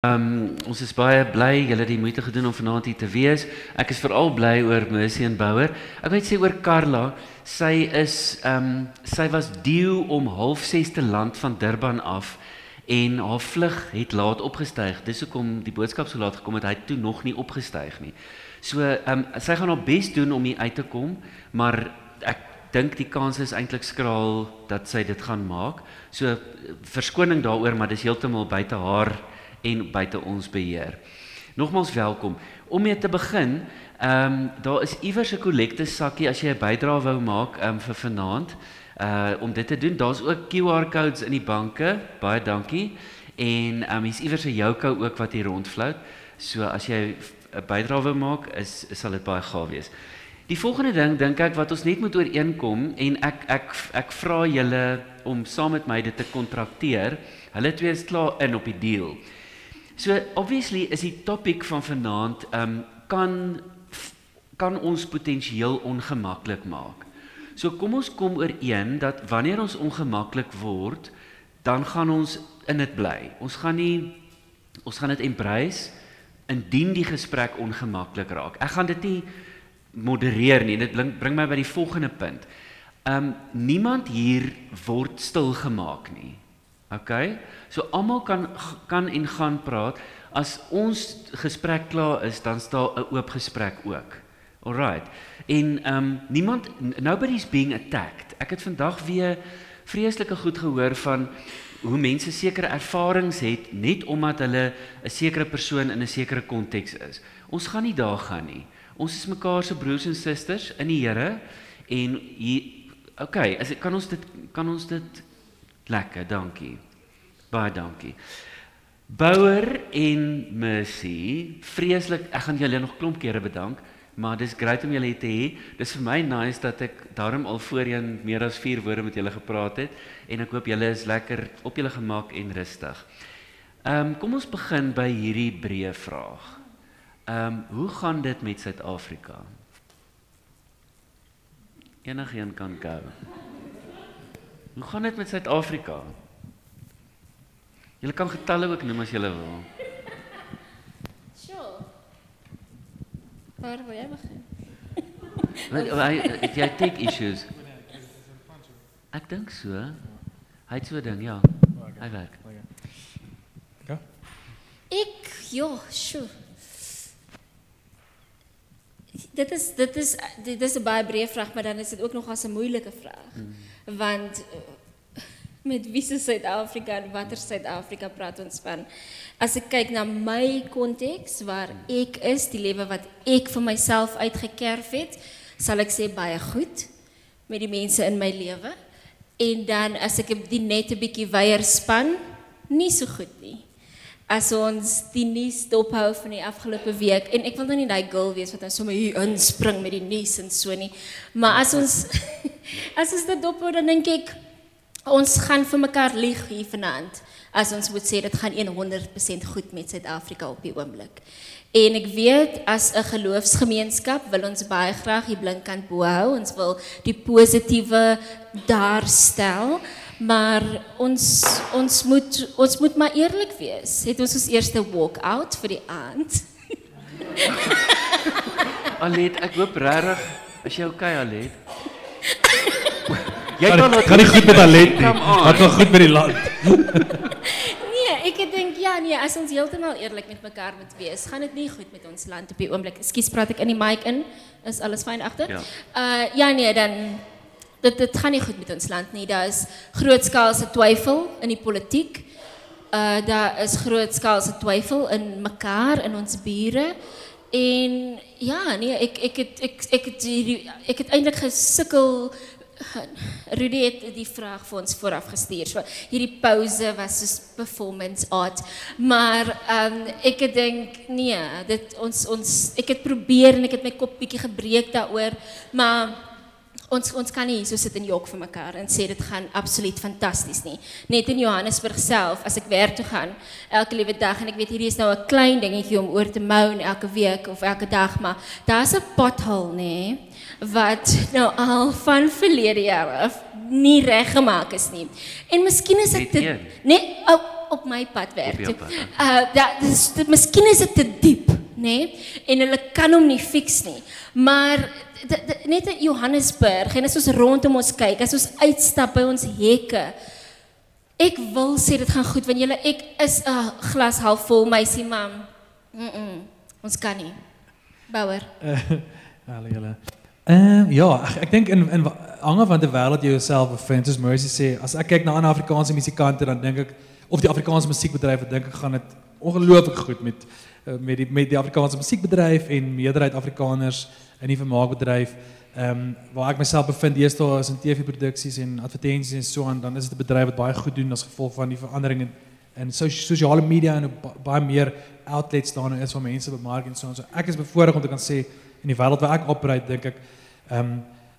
Ons is baie bly julle het die moeite gedoen om vanaand hier te wees. Ek is veral bly oor Mercy en Bouwer. Ek wil net sê oor Carla, sy was due om 5:30 te land van Durban af en haar vlug het laat opgestyg. Dis hoekom die boodskap so laat gekom het, hy het toe nog nie opgestyg nie. So sy gaan haar bes doen om hier uit te kom, maar ek dink die kans is eintlik skraal dat sy dit gaan maak. So verskoning daaroor, maar dis heeltemal buite haar en buite ons beheer. Nogmaals welkom. Om mee te begin, daar is iewers 'n kollektesakkie as jy 'n bydrae wou maak vir vanaand. Om dit te doen, daar's ook QR-codes in die banke. Baie dankie. En hier's iewers 'n joukou ook wat hier rondflout. So as jy 'n bydrae wou maak, sal dit baie gaaf wees. Die volgende ding dink ek wat ons net moet ooreenkom en ek vra julle om saam met my dit te kontrakteer. Hulle twee is klaar in op die deal. So obviously is die topic van vanaand kan ons potensieel ongemaklik maak. So kom ons kom ooreen dat wanneer ons ongemaklik word, dan gaan ons in dit bly. Ons gaan dit embrace indien die gesprek ongemaklik raak. Ek gaan dit nie modereer nie. Dit bring my by die volgende punt. Niemand hier word stil gemaak nie. Okay? So almal kan en gaan praat. As ons gesprek klaar is, dan staan 'n oop gesprek ook. Alright. En nobody's being attacked. Ek het vandag weer vreeslike goed gehoor van hoe mense sekere ervarings het net omdat hulle 'n sekere persoon in 'n sekere konteks is. Ons gaan nie daar gaan nie. Ons is mekaar se broers en susters in die Here en okay, kan ons dit lekker, dankie. Baie dankie. Bouwer en Mercy, vreeslik, ek gaan julle nog klomp kere bedank, maar dis great om julle hier te hê. Dis vir my nice dat ek daarom al voorheen meer as 4 woorde met julle gepraat het en ek hoop julle is lekker op julle gemak en rustig. Kom ons begin by hierdie breë vraag. Hoe gaan dit met Suid-Afrika? Enigeen kan gou. Hoe gaan dit met Suid-Afrika? Julle kan getalle ook noem as julle wil. Sure. Waar wil jy begin? Jy take issues. Ek dink so. Hy het so 'n ding, ja. Hy werk. Sure. Dit is 'n baie breë vraag, maar dan is dit ook nog 'n moeilike vraag. Want met wie se Suid-Afrika en watter Suid-Afrika praat ons van? As ek kyk na my konteks waar ek is, die lewe wat ek vir myself uitgekerf het, sal ek sê baie goed met die mense in my lewe. En dan as ek die net 'n bietjie weier span, nie so goed nie. As ons die nuus dophou van die afgelope week, en ek wil nou nie daai girl wees wat dan sommer hier inspring met die nuus en so nie, maar as ons dit dophou, dan dink ek, ons gaan vir mekaar lieg hier vanaand, as ons moet sê, dit gaan 100% goed met Suid-Afrika op die oomblik. En ek weet, as 'n geloofsgemeenskap wil ons baie graag die blinkkant bo hou, ons wil die positiewe daar stel, maar ons moet maar eerlik wees. Het ons eerste walk-out vir die aand? Alet, ek hoop regtig, is jy okay, Alet? Kan nie goed met Alet nie. Wat gaan goed met die land? Nee, ek dink as ons heeltemal eerlik met mekaar moet wees, gaan dit nie goed met ons land op die oomblik. Ekskuus, praat ek in die mic in? Is alles fyn agter? Ja. Dan dit gaan nie goed met ons land nie. Daar is grootskaalse twyfel in die politiek. Daar is grootskaalse twyfel in mekaar, in ons bure. En ek het eintlik gesukkel. Rudy het die vraag vir ons vooraf gestuur. So, hierdie pauze was soos performance art. Maar ek dink ek het probeer en ek het my kop bietjie gebreek daaroor, maar ons kan nie so sit en jok vir mekaar en sê dit gaan absoluut fantasties nie. Net in Johannesburg self, as ek werk toe gaan, elke liewe dag, en ek weet hierdie is nou 'n klein dingetjie om oor te mou elke week of elke dag, maar daar's 'n pothole, nê, wat nou al van verlede jaar af nie reggemaak is nie. En miskien is ek dit... Nee, op my pad werk. Op jou pad, Miskien is dit te diep, nee? En hulle kan hom nie fix nie. Maar net in Johannesburg en as ons rondom ons kyk, as ons uitstap by ons hekke, ek wil sê dit gaan goed, want ek is 'n glas half vol meisie, maar ons kan nie. Bouwer. Julle. Ja, ek dink in hange van die wêreld jy jouself bevind, soos Mercy sê, as ek kyk na ander Afrikaanse musikante, dan dink ek, of die Afrikaanse musiekbedryf, dink ek gaan dit ongelooflik goed met die Afrikaanse musiekbedryf en meerderheid Afrikaners in die vermaakbedryf. Waar ek myself bevind, deesdae is in TV-produksies en advertensies en so aan, dan is dit 'n bedryf wat baie goed doen as gevolg van die verandering in sosiale media en baie meer outlets daar is waar mense bemark en so aan. So ek is bevoorreg om te kan sê, in die wêreld waar ek operate, dink ek,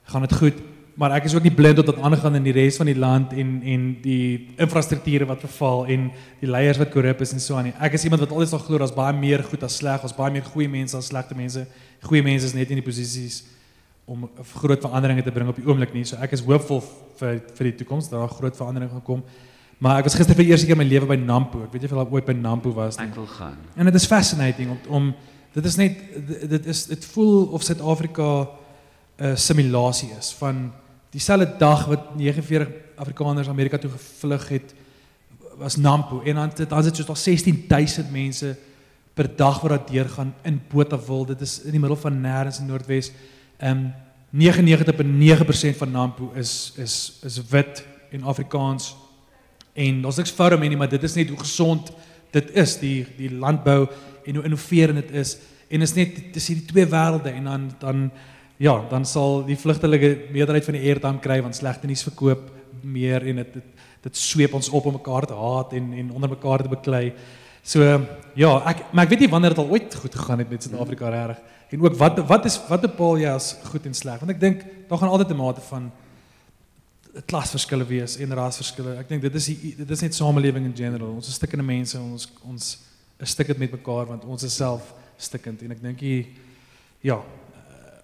gaan dit goed. Maar ek is ook nie blind tot wat aangaan in die res van die land en die infrastrukture wat verval en die leiers wat korrup is en so aan nie. Ek is iemand wat altyd sal glo daar's baie meer goed as sleg, ons baie meer goeie mense as slegte mense. Goeie mense is net in die posisies om groot veranderinge te bring op die oomblik nie. So ek is hoopvol vir die toekoms dat daar groot verandering gaan kom. Maar ek was gister vir die eerste keer in my lewe by Nampo. Ek weet nie of jy ooit by Nampo was nie. Ek wil gaan. En dit is fascinating om dit is net dit voel of Suid-Afrika 'n simulasie is van dieselfde dag wat 49 Afrikaners Amerika toe gevlug het, was Nampo en dan sit soos 16,000 mense per dag wat daar deurgaan in Botawil. Dit is in die middel van nêrens in Noordwes. 99,9% van Nampo is wit en Afrikaans. En daar's niks fout daarmee nie, maar dit is net hoe gesond dit is, die landbou en hoe innoverend dit is. En is net dis hierdie twee wêrelde en dan sal die vlugtelike meerderheid van die airtime kry want slegte nuus verkoop meer en dit sweep ons op om mekaar te haat en onder mekaar te beklei. So maar ek weet nie wanneer dit al ooit goed gegaan het met Suid-Afrika regtig. En ook wat bepaal jy as goed en sleg? Want ek dink daar gaan altyd 'n mate van klasverskille wees en rasverskille. Ek dink dit is net samelewing in general. Ons is stikkende mense, ons is stikkend met mekaar want ons is self stikkend en ek dink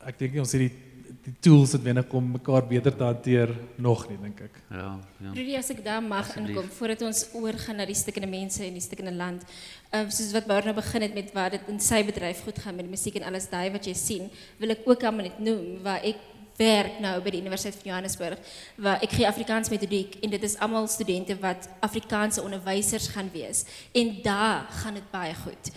ek dink ons het die tools wat wendig om mekaar beter te hanteer nog nie, dink ek. Ja. Rudy, as ek daar mag inkom, voordat ons oorgaan na die stikkende mense en die stikkende land, soos wat Bouwer nou begin het met waar dit in sy bedryf goed gaan met die musiek en alles daai wat jy sien, wil ek ook allemaal net noem, waar ek werk nou by die Universiteit van Johannesburg, waar ek gee Afrikaans metodiek en dit is allemaal studente wat Afrikaanse onderwysers gaan wees en daar gaan dit baie goed.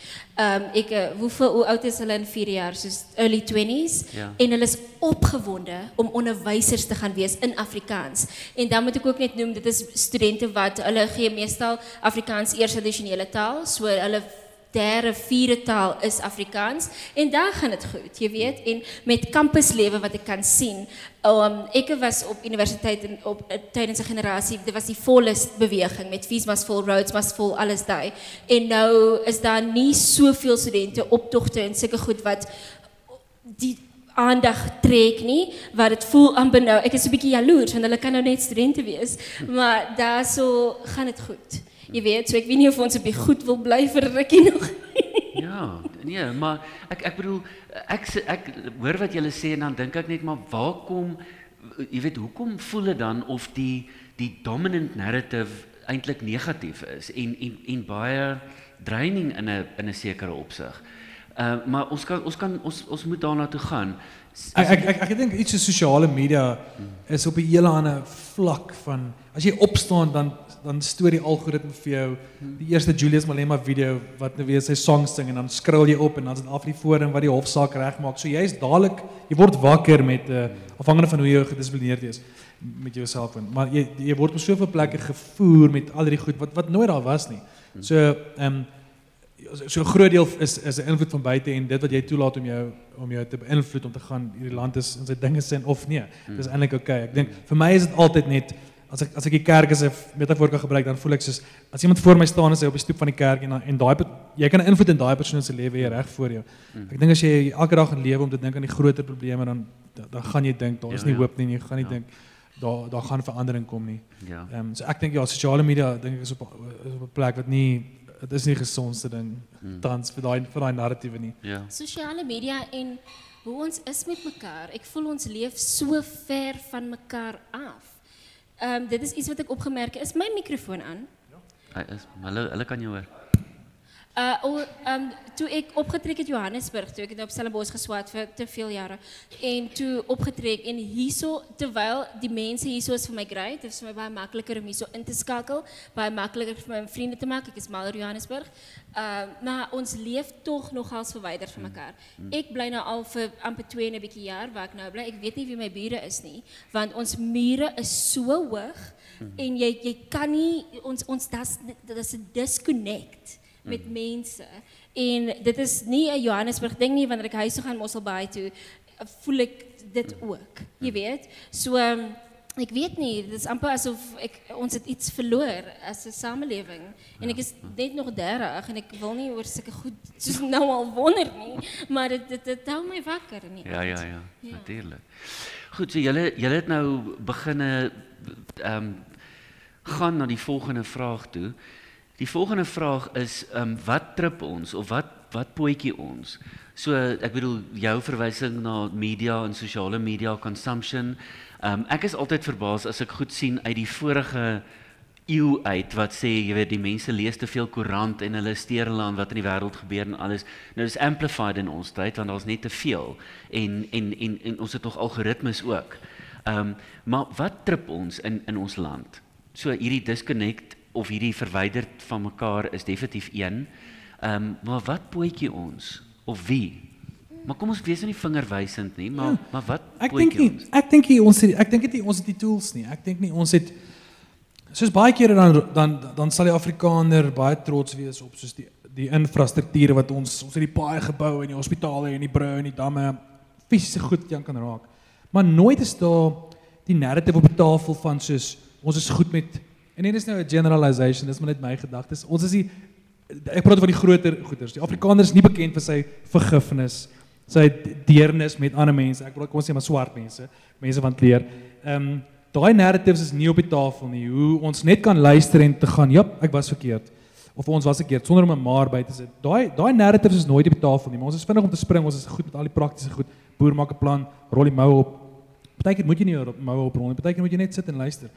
Hoe oud is hulle in 4 jaar, soos early 20s, en hulle is opgewonde om onderwysers te gaan wees in Afrikaans. En dan moet ek ook net noem, dit is studente wat, hulle gee meestal Afrikaans eers addisionele taal, so hulle derde, vierde taal is Afrikaans en daar gaan het goed, jy weet, en met campuslewe wat ek kan sien, ek was op universiteit tydens 'n generasie, dit was die Volist beweging, met Fees Must Fall, Roads Must Fall, alles daai, en nou is daar nie soveel studente optogte en sulke goed wat die aandag trek nie, wat het voel amper nou, ek is 'n bietjie jaloers, want hulle kan nou net studente wees, maar daar so gaan het goed. Jy weet, so ek weet nie of ons op die goed wil bly vir 'n rukkie nog. Ja, nee, maar ek bedoel, ek hoor wat julle sê en dan dink ek net maar waar kom, jy weet, hoekom voel dit dan of die dominant narrative eintlik negatief is en baie draining in 'n sekere opsig. Maar ons moet daarna toe gaan. Ek dink iets soos sosiale media is op 'n hele ander vlak van as jy opstaan dan stoor die algoritme vir jou die eerste Julius Malema video wat nou weer sy song sing en dan scroll jy op en dan is dit af die forum wat die hofsaak regmaak. So jy is dadelik, jy word wakker met afhangende van hoe jy gedissiplineerd is met jou selfoon. Maar jy word op soveel plekke gevoer met al die goed wat nooit daar was nie. So 'n groot deel is 'n invloed van buite en dit wat jy toelaat om jou te beïnvloed om te gaan hierdie land is in sy dinge sin of nee. Dis eintlik okay. Ek dink vir my is dit altyd net as ek die kerk as 'n metafoor kan gebruik, dan voel ek soos as iemand voor my staan is hy op die stoep van die kerk en daai jy kan 'n invloed in daai persoon se lewe hier reg voor jou. Ek dink as jy elke dag gaan lewe om te dink aan die groter probleme dan gaan jy dink daar is nie hoop nie, jy gaan nie dink daar gaan verandering kom nie. So ek dink sosiale media dink ek is op 'n plek wat nie dit is nie gesondste ding tans vir daai narratiewe nie. Sosiale media en hoe ons is met mekaar. Ek voel ons leef so ver van mekaar af. Dit is iets wat ek opgemerk het. Is my mikrofoon aan? Hy is, hulle kan jou hoor. Toe ek opgetrek het Johannesburg, toe ek het op Stellenbosch geswaat vir te veel jare, en toe opgetrek, en hierso, terwyl die mense hierso is vir my great, het is vir my baie makliker om hierso in te skakel, baie makliker vir my vriende te maak, ek is mal oor Johannesburg, maar ons leef toch nogals verwyderd van mekaar. Ek bly nou al vir amper 2 en 'n bietjie jaar waar ek nou bly, ek weet nie wie my bure is nie, want ons mure is so hoog, en jy kan nie, dat is 'n disconnect met mense, en dit is nie 'n Johannesburg ding nie, wanneer ek huis toe gaan Mosselbaai toe, voel ek dit ook, jy weet, so, ek weet nie, dit is amper asof ons het iets verloor as 'n samelewing, en ek is net nog 30, en ek wil nie oor sulke goed, soos nou al wonder nie, maar dit hou my wakker in die Ja, natuurlijk. Goed, so julle het nou beginne, gaan na die volgende vraag toe. Die volgende vraag is, wat trip ons, of wat pootjie ons? So, ek bedoel, jou verwysing na media en sosiale media consumption, ek is altyd verbaas as ek goed sien uit die vorige eeu uit, wat sê, jy weet, die mense lees te veel koerant en hulle steur hulle aan wat in die wêreld gebeur en alles. Nou, dis amplified in ons tyd, want daar's net te veel, en ons het nog algoritmes ook. Maar wat trip ons in ons land? So, hierdie disconnect, of hierdie verwyderd van mekaar is definitief een, maar wat pootjie ons, of wie? Maar kom ons wees nie vingerwysend nie, maar wat pootjie ons? Ek dink nie ons het die tools nie, ek dink nie ons het, soos baie kere dan sal die Afrikaner baie trots wees op soos die infrastruktuur wat ons het die paaie gebou en die hospitale en die brûe en die damme, fisiese goed wat jy kan raak, maar nooit is daar die narrative op die tafel van soos, ons is goed met. En dit is nou 'n generalization, dis maar net my gedagtes. Ons is ek praat van die groter goeders. Die Afrikaner is nie bekend vir sy vergifnis, sy deernis met ander mense. Ek praat kom ons sê maar swart mense van kleur. Daai narratives is nie op die tafel nie. Hoe ons net kan luister en te gaan, "Jap, ek was verkeerd." Of ons was verkeerd sonder om 'n maar by te sit. Daai narratives is nooit op die tafel nie, maar ons is vinnig om te spring, ons is goed met al die praktiese goed. Boer maak 'n plan, rol die moue op. Partykeer moet jy nie moue oprol nie, partykeer moet jy net sit en luister.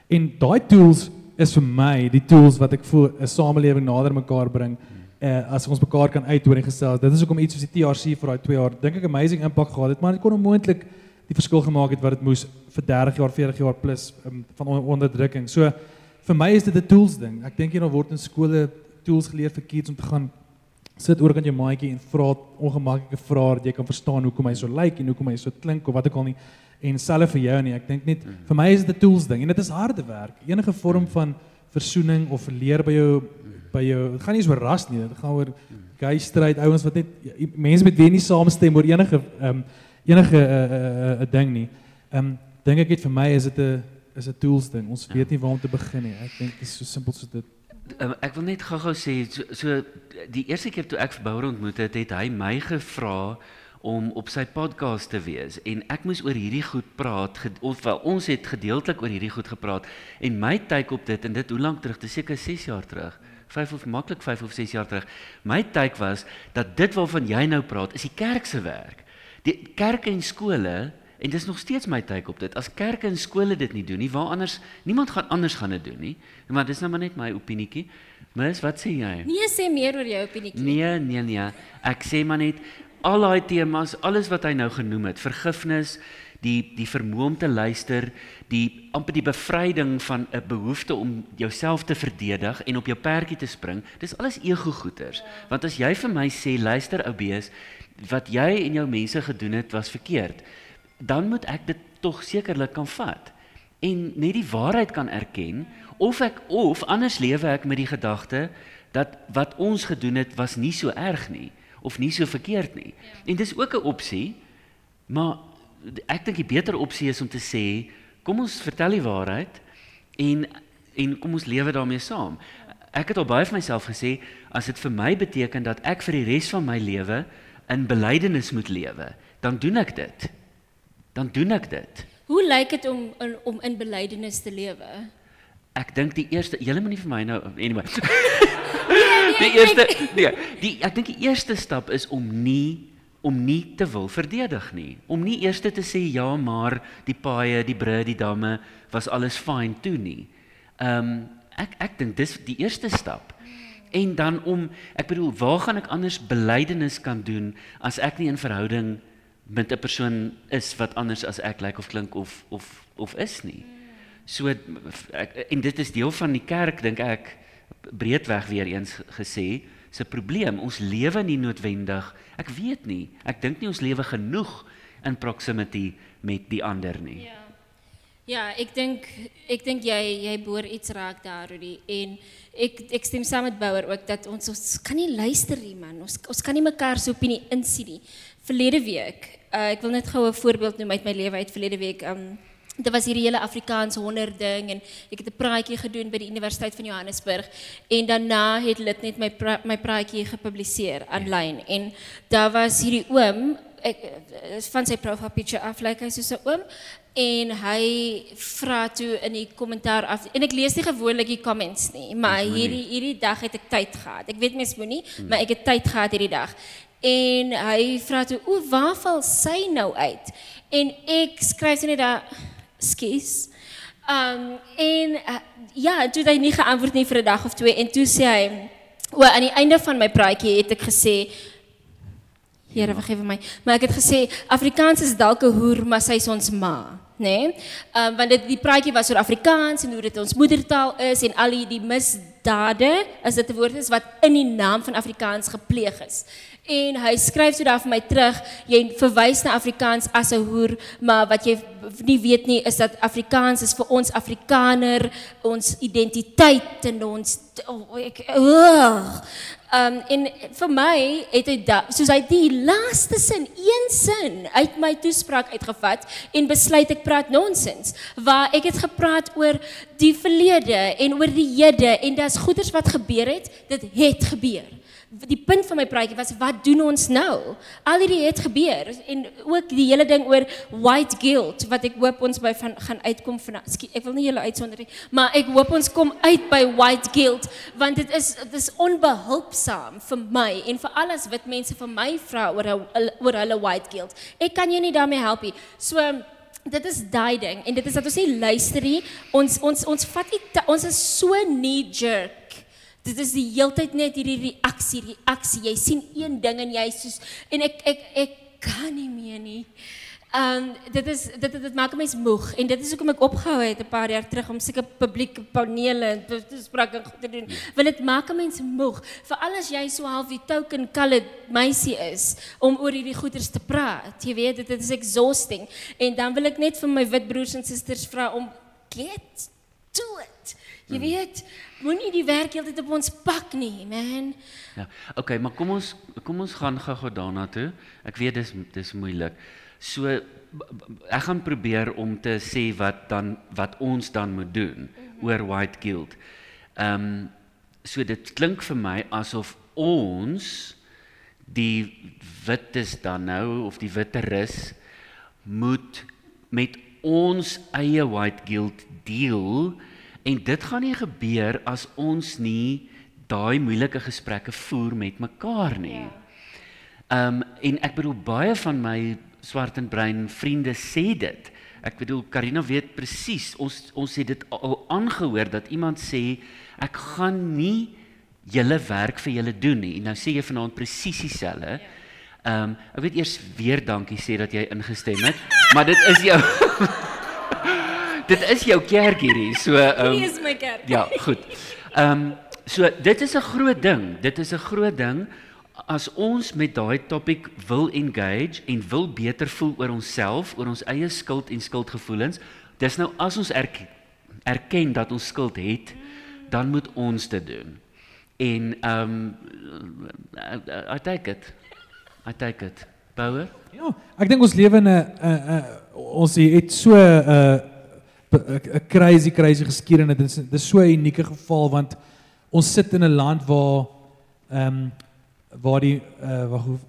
En daai tools is vir my die tools wat ek voel 'n samelewing nader mekaar bring, as ons mekaar kan uithoor en gesels. Dit is hoekom iets soos die TRC vir daai 2 jaar, dink ek amazing impak gehad het, maar dit kon onmoontlik die verskil gemaak het wat dit moes vir 30 jaar, 40 jaar plus van onderdrukking. So vir my is dit 'n tools ding. Ek dink jy nou word in skole tools geleer vir kids om te gaan sit oor kan jy maatjie en vra ongemaklike vrae dat jy kan verstaan hoekom hy so lyk en hoekom hy so klink of wat ook al nie. En selfs vir jou nie, ek dink net, vir my is dit 'n tools ding, en dit is harde werk, enige vorm van versoening of leer by jou, dit gaan nie oor ras nie, dit gaan oor gay straight, ouens wat net, mense met wie nie saamstem oor enige ding nie, dink ek het vir my is dit 'n tools ding, ons weet nie waar om te begin nie, ek dink dit is so simpel soos dit. Ek wil net gou sê, so die eerste keer toe ek vir Bouwer ontmoet het hy my gevra, om op sy podcast te wees, en ek moes oor hierdie goed praat, ons het gedeeltelik oor hierdie goed gepraat, en my take op dit, en dit hoe lang terug, dit is seker 6 jaar terug, 5 of 6 jaar terug, my take was, dat dit waarvan jy nou praat, is die kerk se werk. Die kerke en skole, en dis nog steeds my take op dit, as kerke en skole dit nie doen nie, waar anders, niemand gaan anders gaan dit doen nie, maar dis nou maar net my opinietjie. Mis, wat sê jy? Nee, sê meer oor jou opinietjie. Nee, ek sê maar net, al daai temas, alles wat hy nou genoem het, vergifnis, die vermoë om te luister, amper die bevryding van 'n behoefte om jouself te verdedig en op jou perdjie te spring, dis alles ego-goeters. Want as jy vir my sê, luister ou bees, wat jy en jou mense gedoen het was verkeerd, dan moet ek dit tog sekerlik kan vat en net die waarheid kan erken, of anders lewe ek met die gedagte dat wat ons gedoen het was nie so erg nie, of nie so verkeerd nie. En dis ook 'n opsie, maar ek dink die beter opsie is om te sê, kom ons vertel die waarheid, en kom ons lewe daarmee saam. Ek het al baie vir myself gesê, as dit vir my beteken dat ek vir die res van my lewe in belydenis moet lewe, dan doen ek dit. Hoe lyk dit om in belydenis te lewe? Ek dink die eerste, julle moet nie vir my nou, anyway. Ek dink die eerste stap is om nie te wil verdedig nie. Om nie eers te sê, ja, maar die paaie, die brûe, die damme, was alles fyn toe nie. Ek dink dis die eerste stap. En dan ek bedoel, waar gaan ek anders belydenis kan doen as ek nie in verhouding met 'n persoon is wat anders as ek lyk of klink of is nie. So en dit is deel van die kerk, dink ek, breedweg weer eens gesê, se probleem. Ons lewe nie noodwendig, ek weet nie, ek dink nie ons lewe genoeg in proximity met die ander nie. Ja, ek dink jy boor iets raak daar, Rudy, en ek stem saam met Bouwer ook dat ons kan nie luister nie, man. Ons kan nie mekaar se opinie insien nie. Verlede week, ek wil net gou 'n voorbeeld noem uit my lewe uit verlede week. Dit was hierdie hele Afrikaans 100 ding en ek het 'n praatjie gedoen by die Universiteit van Johannesburg en daarna het hulle net my praatjie gepubliseer aanlyn en daar was hierdie oom, van sy profile picture af, lyk hy soos 'n oom en hy vra toe in die kommentaar af en ek lees nie gewoonlik die comments nie, maar hierdie dag het ek tyd gehad. Ek weet mens moenie, maar ek het tyd gehad hierdie dag. En hy vra toe, waar val sy nou uit? En ek skryf net daar, skies. Ja, toe het hy nie geantwoord nie vir 'n dag of 2 en toe sê hy, aan die einde van my praatjie het ek gesê, Here vergewe my, maar ek het gesê, Afrikaans is dalk 'n hoer, maar sy is ons ma, né? Want die praatjie was oor Afrikaans en hoe dit ons moedertaal is en al die misdade, as dit 'n woord is, wat in die naam van Afrikaans gepleeg is. En hy skryf so daar vir my terug, jy verwys na Afrikaans as 'n hoer, maar wat jy nie weet nie, is dat Afrikaans is vir ons Afrikaner, ons identiteit en ons, en vir my het hy soos hy die laaste sin, een sin uit my toespraak uitgevat en besluit ek praat nonsens, waar ek het gepraat oor die verlede en oor die hede en dis goeders wat gebeur het, dit het gebeur. Die punt van my praatjie was, wat doen ons nou? Al hierdie het gebeur, en ook die hele ding oor white guilt, wat ek hoop ons by gaan uitkom van, ek wil nie julle uitsonder nie, maar ek hoop ons kom uit by white guilt, want dit is onbehulpsaam vir my, en vir alles wat mense vir my vra oor hulle white guilt. Ek kan jou nie daarmee help nie. So, dit is daai ding, en dit is dat ons nie luister nie, ons vat nie, ons is so knee-jerk. Dit is die heeltyd net hierdie reaksie, jy sien een ding en jy soos, en ek kan nie meer nie. Dit maak 'n mens moeg, en dit is hoekom ek opgehou het 'n paar jaar terug, om sulke publieke panele en toesprake te doen, want dit maak 'n mens moeg, veral as jy so half die token colored meisie is, om oor hierdie goeters te praat, jy weet, dit is exhausting, en dan wil ek net vir my wit broers en susters vra om, get to it, jy weet, moenie die werk heeltyd op ons pak nie, man. Ja, okay, maar kom ons gaan gou daarna toe. Ek weet dis moeilik. So ek gaan probeer om te sê wat ons dan moet doen oor white guilt. So dit klink vir my asof ons die wites dan nou of die witteris moet met ons eie white guilt deel. En dit gaan nie gebeur as ons nie daai moeilike gesprekke voer met mekaar nie. En ek bedoel, baie van my swart en bruin vriende sê dit. Ek bedoel, Karina weet presies, ons het dit al aangehoor, dat iemand sê, ek gaan nie julle werk vir julle doen nie. En nou sê jy vanaand presies dieselfde. Ek weet eers weer dankie sê dat jy ingestem het, maar dit is jou... Dit is jou kerk hierdie, so... Hierdie is my kerk. Ja, goed. So, dit is 'n groot ding. Dit is 'n groot ding, as ons met daai topic wil engage, en wil beter voel oor onsself, oor ons eie skuld en skuldgevoelens, dis nou, as ons erken dat ons skuld het, dan moet ons dit doen. En, I take it. Bouwer? Ja, ek dink ons lewe in ons het so 'n crazy geskiedenis. Dit is so 'n unieke geval, want ons sit in 'n land waar die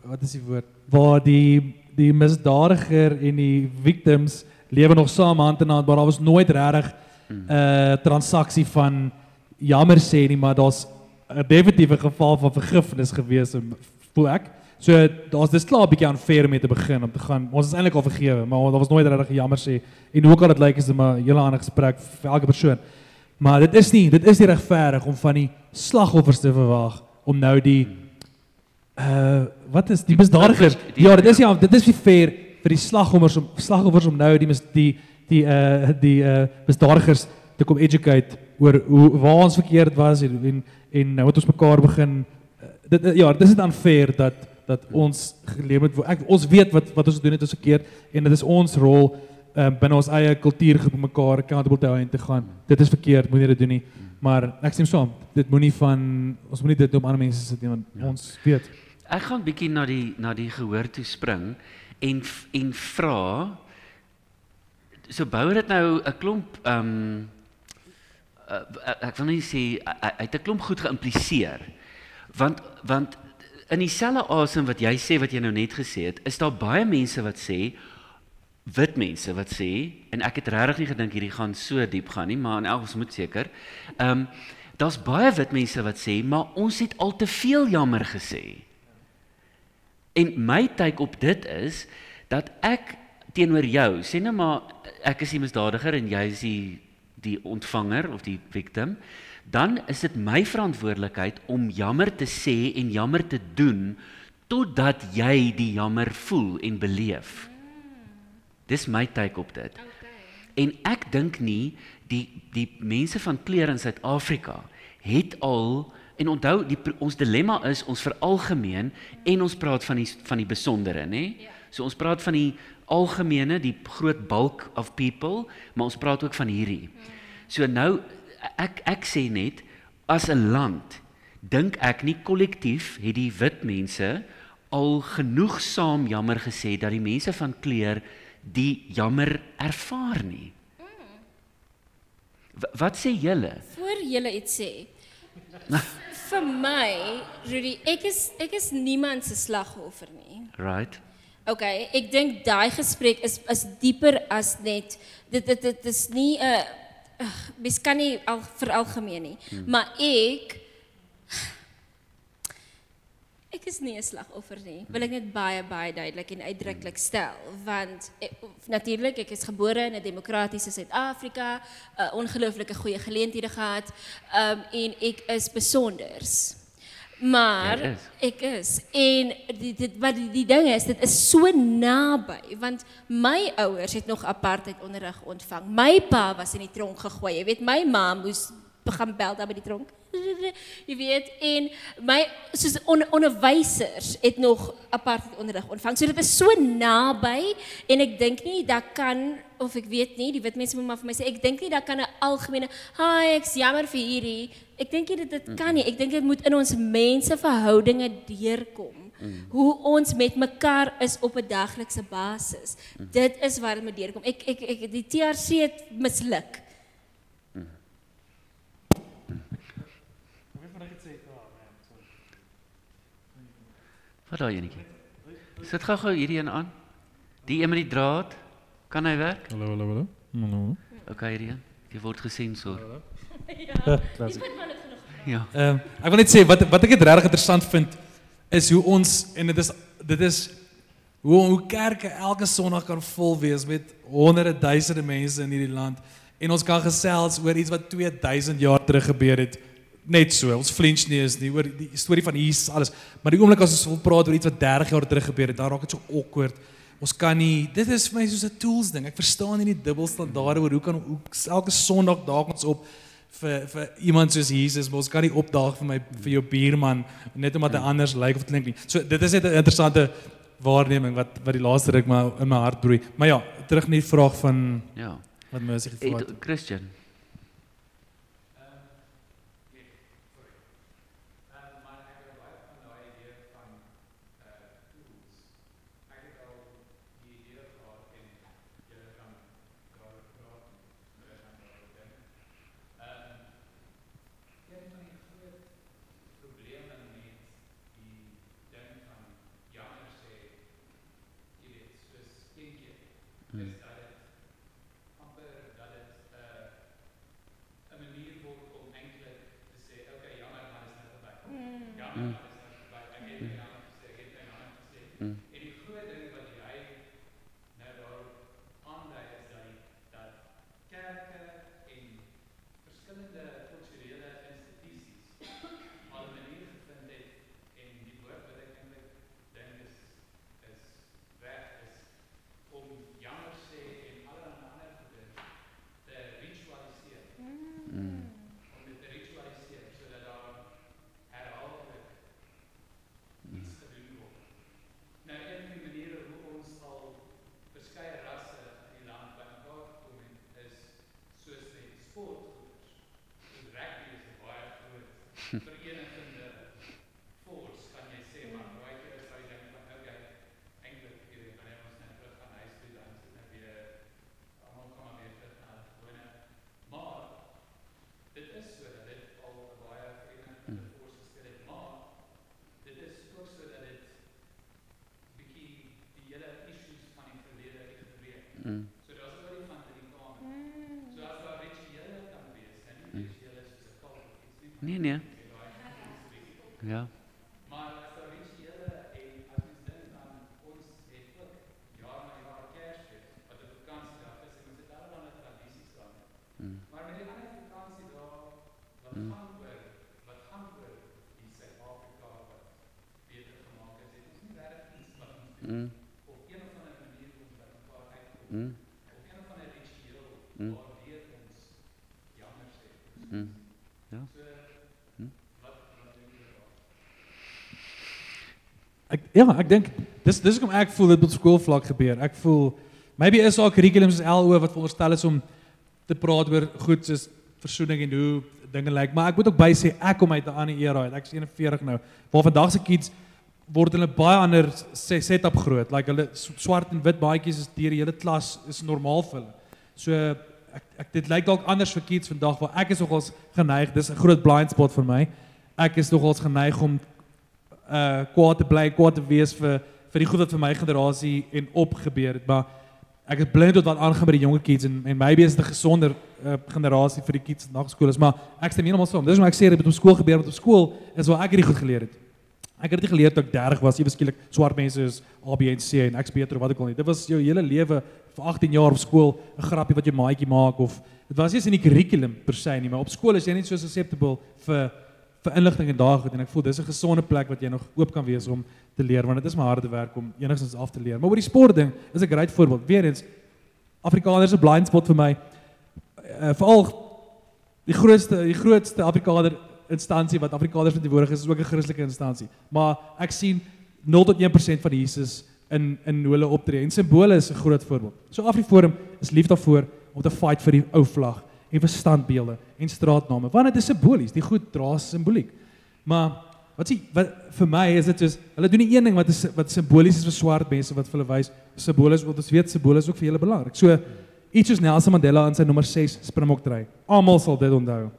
wat is die woord? Waar die misdadiger en die victims lewe nog saam hand in hand, maar daar was nooit regtig transaksie van jammer sê nie, maar daar's 'n definitiewe geval van vergifnis gewees, voel ek. So dis klaar 'n bietjie unfair om mee te begin, om te gaan, ons is eintlik al vergewe, maar daar was nooit regtig jammer sê, en hoe kan dit lyk is dit maar 'n hele ander gesprek vir elke persoon. Maar dit is nie regverdig om van die slagoffers te verwag om nou die wat is die misdadigers? Ja, dit is nie fair vir die slagoffers om nou die misdadigers te kom educate oor waar ons verkeerd was en nou het ons mekaar begin dit is niet unfair dat ons geleef het. Ons weet wat ons doen het is verkeerd en dit is ons rol binne ons eie kultuurgroep mekaar accountable te hou en te gaan. Dit is verkeerd, moet nie dit doen nie. Maar ek stem saam, ons moet nie dit op ander mense sit nie, want ons weet. Ek gaan bietjie na die gehoor toe spring en vra, so Bouwer het nou 'n klomp ek wil nie sê hy het 'n klomp goed geïmpliseer. Want in dieselfde asem wat jy sê wat jy nou net gesê het, is daar baie mense wat sê, wit mense wat sê, en ek het regtig nie gedink hierdie gaan so diep gaan nie, maar in elk geval moet seker. Daar's baie wit mense wat sê, maar ons het al te veel jammer gesê. En my take op dit is dat ek teenoor jou, sê nou maar ek is die misdadiger en jy is die ontvanger of die victim, dan is dit my verantwoordelikheid om jammer te sê en jammer te doen totdat jy die jammer voel en beleef. Dis my take op dit. En ek dink nie die mense van kleur in Suid-Afrika het al, en onthou ons dilemma is ons veralgemeen en ons praat van die besondere, né? So ons praat van die algemene, die groot bulk of people, maar ons praat ook van hierdie. So nou ek sê net as 'n land dink ek nie kollektief het die wit mense al genoegsaam jammer gesê dat die mense van kleur die jammer ervaar nie. Wat sê julle? Voor julle iets sê. Vir my, Rudy, ek is niemand se slagoffer nie. Right. Okay, ek dink daai gesprek is dieper as net dit is nie 'n mens kan nie veralgemeen nie. Maar ek is nie 'n slagoffer nie. Wil ek net baie duidelik en uitdruklik stel, want natuurlik ek is gebore in 'n demokratiese Suid-Afrika, ongelooflike goeie geleenthede gehad, en ek is besonders. Maar ek is en die ding is, dit is so naby, want my ouers het nog apartheid onderrig ontvang. My pa was in die tronk gegooi. Jy weet, my ma moes begin bel daar by die tronk. Jy weet, en my soos onderwysers het nog apartheid onderrig ontvang. So dit is so naby en ek dink nie dat kan, of ek weet nie, die wit mense moet maar vir my sê, ek dink nie dat kan 'n algemene, ek's jammer vir hierdie. Ek dink nie dit kan nie. Ek dink dit moet in ons menseverhoudinge deurkom. Hoe ons met mekaar is op 'n daglikse basis. Dit is waar dit moet deurkom. Die TRC het misluk. Wat daai enetjie? Sit gou hierdie een aan. Die een met die draad, kan hy werk? Hallo. Okay, hierdie een. Jy word gesensor. Ja. Ek wil net sê wat ek dit regtig interessant vind is hoe ons en dit is hoe kerke elke Sondag kan vol wees met honderde duisende mense in hierdie land en ons kan gesels oor iets wat 2000 jaar terug gebeur het. Net so, ons flinch nie is nie oor die storie van Jesus alles, maar die oomblik as ons wil praat oor iets wat 30 jaar terug gebeur het, daar raak dit so awkward. Ons kan nie, dit is vir my soos 'n tools ding. Ek verstaan nie die dubbelstandaarde oor hoe elke Sondag daag ons op vir iemand soos Jesus, maar ons kan nie opdaag vir jou buurman net omdat hy anders lyk of klink nie. So dit is net 'n interessante waarneming wat die laaste ruk maar in my hart broei. Maar ja, terug na die vraag van wat Mercy gevra het. Christian. Kerke en verskillende Nee, nee. Ja. Ek dink dis hoekom ek voel dit op skoolvlak gebeur. Ek voel maybe is daar curriculums soos LO wat veronderstel is om te praat oor goed soos versoening en hoe dinge lyk, maar ek moet ook by sê ek kom uit 'n ander era uit. Ek is 41 nou. Waar vandag se kids word hulle baie ander setup groot. Like hulle swart en wit baadjies is deur die hele klas is normaal vir hulle. So ek dit lyk dalk anders vir kids vandag waar ek is nogals geneig, dis 'n groot blind spot vir my. Ek is nogals geneig om kwaad te bly, kwaad te wees vir die goed wat vir my generasie en op gebeur het, maar ek is blind tot wat aangaan by die jonger kids en maybe is dit 'n gesonder generasie vir die kids na skool is, maar ek stem heeltemal saam. Dis hoe ek sê dit op skool gebeur, want op skool is waar ek hierdie goed geleer het. Ek het dit geleer toe ek 30 was, ewe skielik swart mense is A, B en C en ek's beter of wat ek al nie. Dit was jou hele lewe vir 18 jaar op skool 'n grappie wat jy maatjie maak of dit was nie in die curriculum per se nie, maar op skool is jy net so susceptible vir inligting en daai goed en ek voel dis 'n gesonde plek wat jy nog oop kan wees om te leer want dit is maar harde werk om enigstens af te leer. Maar oor die sport ding is 'n great voorbeeld. Weereens Afrikaners is 'n blind spot vir my. Veral die grootste Afrikaner instansie wat Afrikaners verteenwoordig is ook 'n Christelike instansie. Maar ek sien 0 tot 1% van Jesus in hoe hulle optree en simbole is 'n groot voorbeeld. So AfriForum is lief daarvoor om te fight vir die ou vlag en vir standbeelde en straatname want dit is simbolies. Die goed dra simboliek. Maar wat vir my is dit soos hulle doen die een ding wat simbolies is vir swart mense wat vir hulle wys simbole is wat ons weet simbole is ook vir julle belangrik. So iets soos Nelson Mandela in sy nommer 6 Springbok trui. Almal sal dit onthou.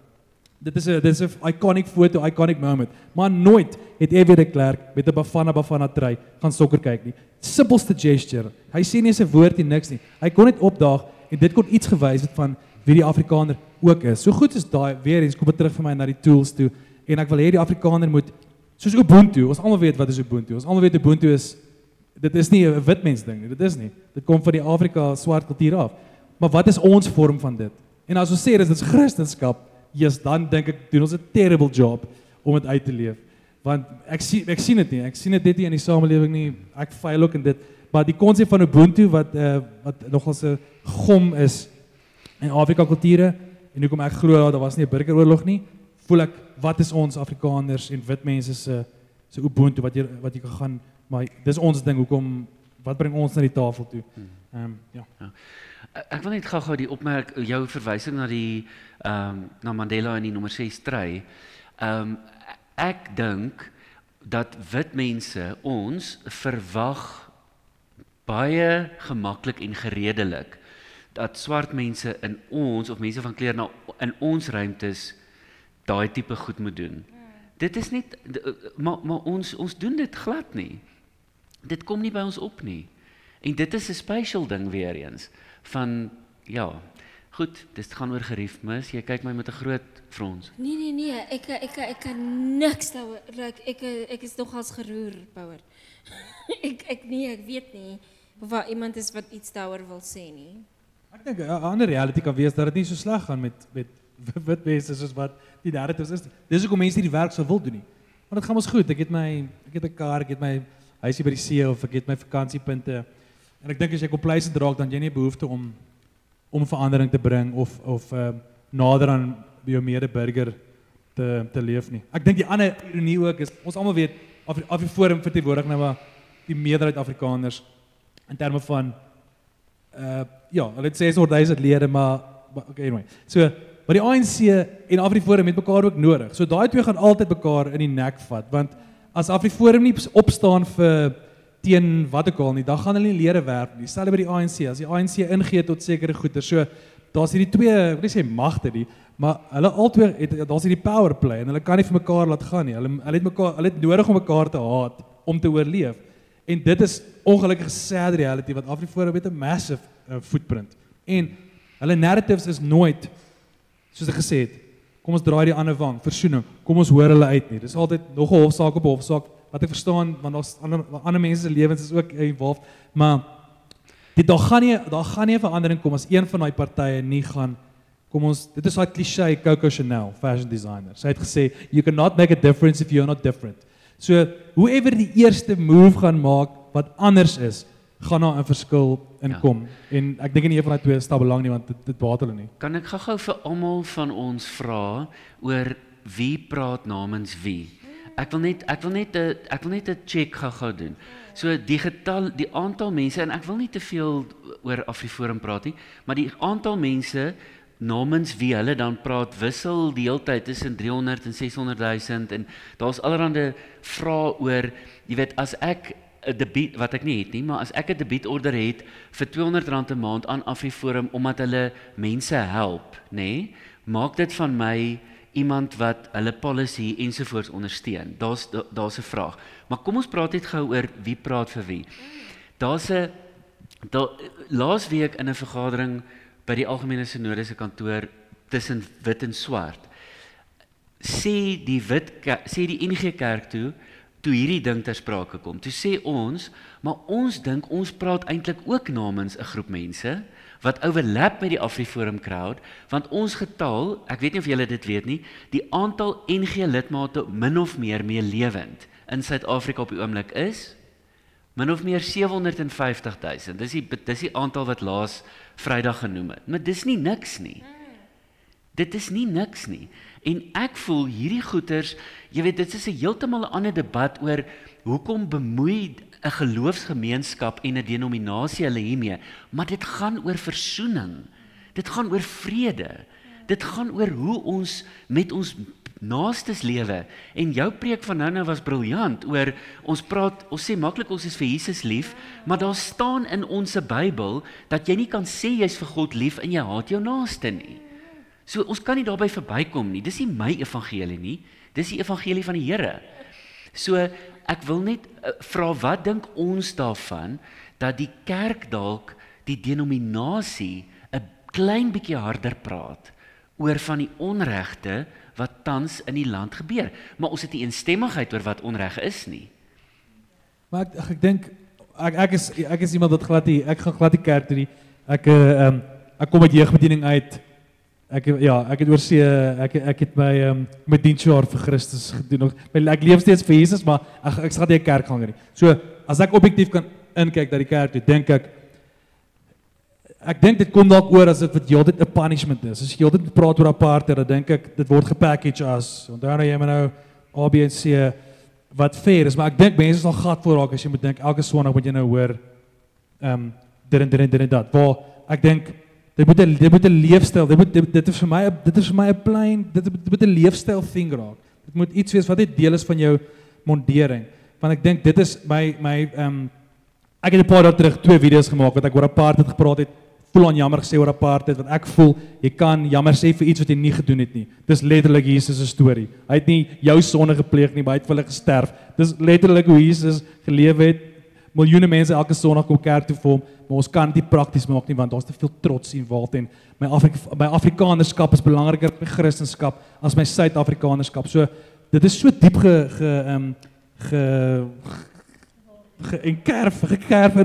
Dit is 'n iconic foto, iconic moment. Maar nooit het F.W. de Klerk met 'n Bafana trui gaan sokker kyk nie. Simpelste gesture. Hy sê nie eens 'n woord nie, niks nie. Hy kon net opdaag en dit kon iets gewys het van wie die Afrikaner ook is. So goed is daai weer eens kom dit terug vir my na die tools toe en ek wil hê die Afrikaner moet soos Ubuntu. Ons almal weet wat is Ubuntu. Ons almal weet Ubuntu is dit is nie 'n wit mens ding nie. Dit is nie. Dit kom van die Afrika swart kultuur af. Maar wat is ons vorm van dit? En as ons sê dit is Christendom, dan dink ek doen ons 'n terrible job om dit uit te leef. Want ek sien dit nie. Ek sien dit nie in die samelewing nie. Ek fail ook in dit. Maar die konsep van Ubuntu wat nogals 'n gom is in Afrika kulture en hoekom ek glo daar was nie 'n burgeroorlog nie, voel ek wat is ons Afrikaners en wit mense se Ubuntu wat jy kan gaan, maar dis ons ding hoekom wat bring ons na die tafel toe. Ja. Ek wil net gou die opmerk jou verwysing na die na Mandela in die nommer 6 trui. Ek dink dat wit mense ons verwag baie gemaklik en geredelik dat swart mense in ons of mense van kleur in ons ruimtes daai tipe goed moet doen. Dit is net maar ons doen dit glad nie. Dit kom nie by ons op nie. En dit is 'n spatial ding weer eens van ja, goed, dit gaan oor geriefmis. Jy kyk my met 'n groot frons. Nee, ek kan niks daaroor. Ek is nogals geroer, Bouwer. ek weet nie of daar iemand is wat iets daaroor wil sê nie. Ek dink 'n ander reality kan wees dat dit nie so sleg gaan met wit mense soos wat die narratives is. Dis hoekom mense nie die werk sou wil doen nie. Maar dit gaan ons goed. Ek het 'n kar, ek het my huisie by die see of ek het my vakansiepunte. En ek dink as jy complacent raak dan jy nie behoefte om verandering te bring of nader aan jou medeburger te leef nie. Ek dink die ander ironie ook is ons almal weet AfriForum verteenwoordig nou maar die meerderheid Afrikaners in terme van hulle het 600,000 lede maar okay anyway. So maar die ANC en AfriForum het mekaar ook nodig. So daai twee gaan altyd mekaar in die nek vat want as AfriForum nie opstaan vir teen wat ook al nie, dan gaan hulle nie lede werk nie. Stel by die ANC, as die ANC ingee tot sekere goeder. So daar's hierdie twee, ek wil nie sê magte nie, maar hulle albei daar's hierdie power play en hulle kan nie vir mekaar laat gaan nie. Hulle het nodig om mekaar te haat om te oorleef. En dit is ongelukkig sad reality wat AfriForum met 'n massive footprint. En hulle narratives is nooit, soos ek gesê het, kom ons draai die ander wang, versoening, kom ons hoor hulle uit nie. Dis altyd nog 'n hofsaak op 'n hofsaak, wat ek verstaan, want daar's ander mense se lewens is ook involved, maar daar gaan nie 'n verandering kom as een van daai partye nie gaan, kom ons, dit is daai cliché Coco Chanel, fashion designer. Sy het gesê, you cannot make a difference if you're not different. So, whoever die eerste move gaan maak, wat anders is, gaan daar 'n verskil inkom. En ek dink nie een van die twee is belang nie, want dit baat hulle nie. Kan ek gou-gou vir almal van ons vra oor wie praat namens wie? Ek wil net 'n check gou-gou doen. So die aantal mense, en ek wil nie te veel oor Afriforum praat nie, maar die aantal mense namens wie hulle dan praat wissel die hele tyd tussen 300 en 600,000 en daar's allerhande vrae oor, jy weet, as ek 'n debiet, wat ek nie het nie, maar as ek 'n debietorder het vir R200 'n maand aan Afriforum omdat hulle mense help, nê, maak dit van my iemand wat hulle policy ensovoorts ondersteun. Daar's 'n vraag. Maar kom ons praat net gou oor wie praat vir wie. Laas week in 'n vergadering by die Algemene Sinode se kantoor tussen wit en swart, sê die NG Kerk toe hierdie ding ter sprake kom. Toe sê ons, maar ons dink ons praat eintlik ook namens 'n groep mense wat overlap met die Afriforum crowd, want ons getal, ek weet nie of julle dit weet nie, die aantal NG lidmate min of meer meelewend in Suid-Afrika op die oomblik is min of meer 750,000. Dis die aantal wat laas Vrydag genoem het. Maar dis nie niks nie. Dit is nie niks nie. En ek voel hierdie goeters, jy weet, dit is 'n heeltemal 'n ander debat oor hoekom bemoei 'n geloofsgemeenskap en 'n denominasie hulle hiermee, maar dit gaan oor versoening. Dit gaan oor vrede. Dit gaan oor hoe ons met ons naastes lewe. En jou preek van nou was briljant oor ons sê maklik ons is vir Jesus lief, maar daar staan in ons Bybel dat jy nie kan sê jy's vir God lief en jy haat jou naaste nie. So ons kan nie daarby verbykom nie. Dis nie my evangelie nie. Dis die evangelie van die Here. So ek wil net vra, wat dink ons daarvan dat die kerk dalk die denominasie 'n klein bietjie harder praat oor van die onregte wat tans in die land gebeur. Maar ons het nie eensstemmigheid oor wat onreg is nie. Maar ek dink ek is iemand wat ek gaan glad die kerk toe nie. Ek kom uit jeugbediening uit. Ek het oorsee, ek het my diensjaar vir Christus gedoen. Ek leef steeds vir Jesus, maar ek sal nie 'n kerkganger nie. So as ek objektief kan inkyk na die kerk toe, dink ek dink dit kom dalk oor as dit wat heeltyd 'n punishment is. As jy heeltyd praat oor apartheid, dan dink ek dit word gepackage as, onthou nou jy maar nou A, B en C wat fair is, maar ek dink mense sal gat voor raak as jy moet dink elke Sondag moet jy nou hoor dit en dat. Waar ek dink dit moet 'n leefstyl, dit is vir my 'n plain, dit moet 'n leefstyl ding raak. Dit moet iets wees wat net deel is van jou mondering. Want ek dink dit is ek het 'n paar dae terug 2 video's gemaak wat ek oor apartheid gepraat het. Voel aan jammer gesê oor apartheid, want ek voel jy kan jammer sê vir iets wat jy nie gedoen het nie. Dis letterlik Jesus se storie. Hy het nie jou sonde gepleeg nie, maar hy het vir hulle gesterf. Dis letterlik hoe Jesus geleef het. Miljoene mense elke Sondag kom kerk toe vir hom, maar ons kan dit prakties maak nie want daar's te veel trots involved en my Afrikanerskap is belangriker vir Christendom as my Suid-Afrikanerskap. So dit is so diep gekerf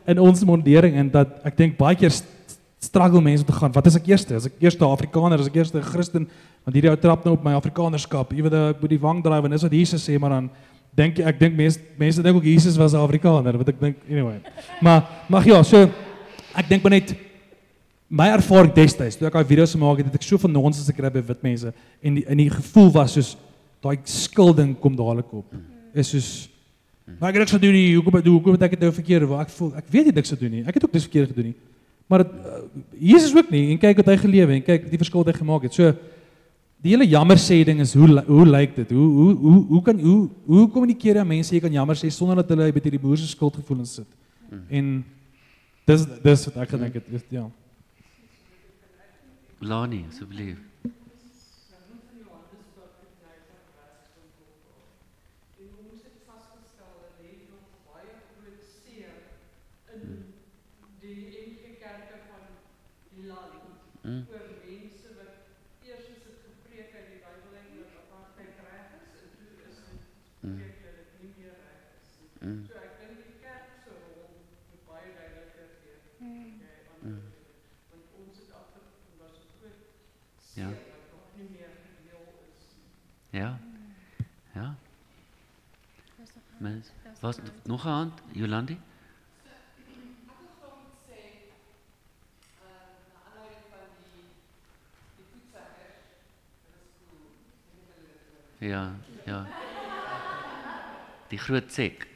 in ons mondering en dat ek dink baie keer struggle mense om te gaan. Wat is ek eerste? As ek eerste Afrikaner, as ek eerste Christen, want hierdie ou trap nou op my Afrikanerskap. Jy weet ek moet die wang draai want dis wat Jesus sê, maar dan ek dink mense dink ook Jesus was 'n Afrikaner, wat ek dink anyway. Maar ja, so ek dink maar net my ervaring destyds toe ek daai video's gemaak het ek soveel nonsens gekry by wit mense en die gevoel was soos daai skulding kom dadelik op. Is soos maar ek het niks gedoen nie, hoekom het ek dit nou verkeerd? Ek voel ek weet nie niks gedoen nie. Ek het ook niks verkeerd gedoen nie. Maar Jesus ook nie en kyk wat hy gelewe en kyk die verskil wat hy gemaak het. So die hele jammer sê ding is hoe lyk dit? Hoe kommunikeer jy mense jy kan jammer sê sonder dat hulle by die boer se skuldgevoelens sit? En dis wat ek gedink het, ja. Lani, asseblief. Die enige kerke Mm. oor mense wat eers is dit gepreek uit die Bybel en dat apartheid reg is en toe is dit gepreek dat dit nie meer reg is. So ek dink die kerk se rol moet baie duideliker wees. Want ons het agtergekom was 'n groot Ja. seer wat nog nie meer gedeel is. Ja. Ja. Mens, was nog 'n hand, Jolandi? Ja, ja. Die groot sek.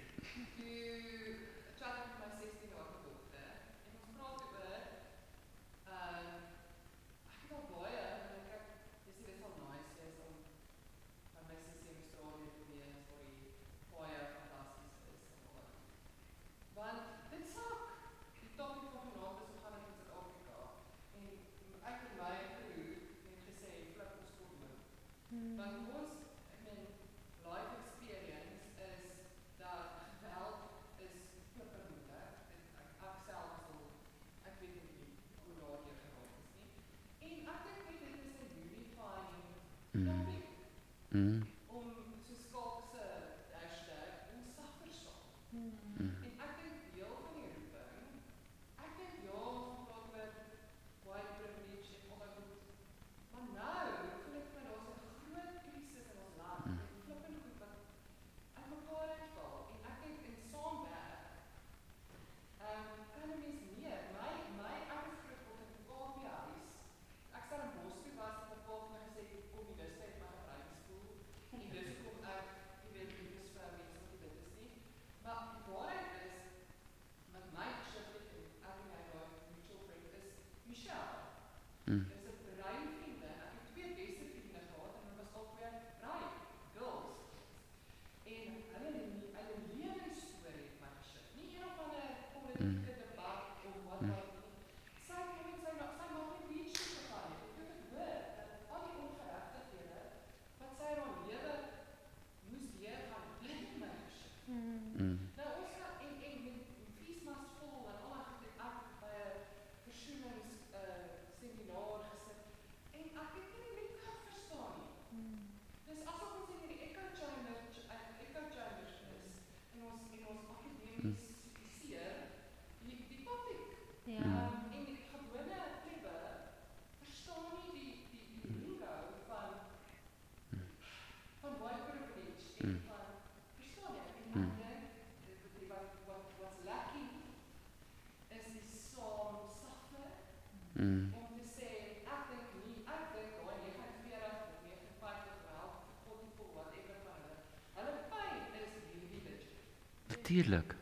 Mm. Natuurlijk.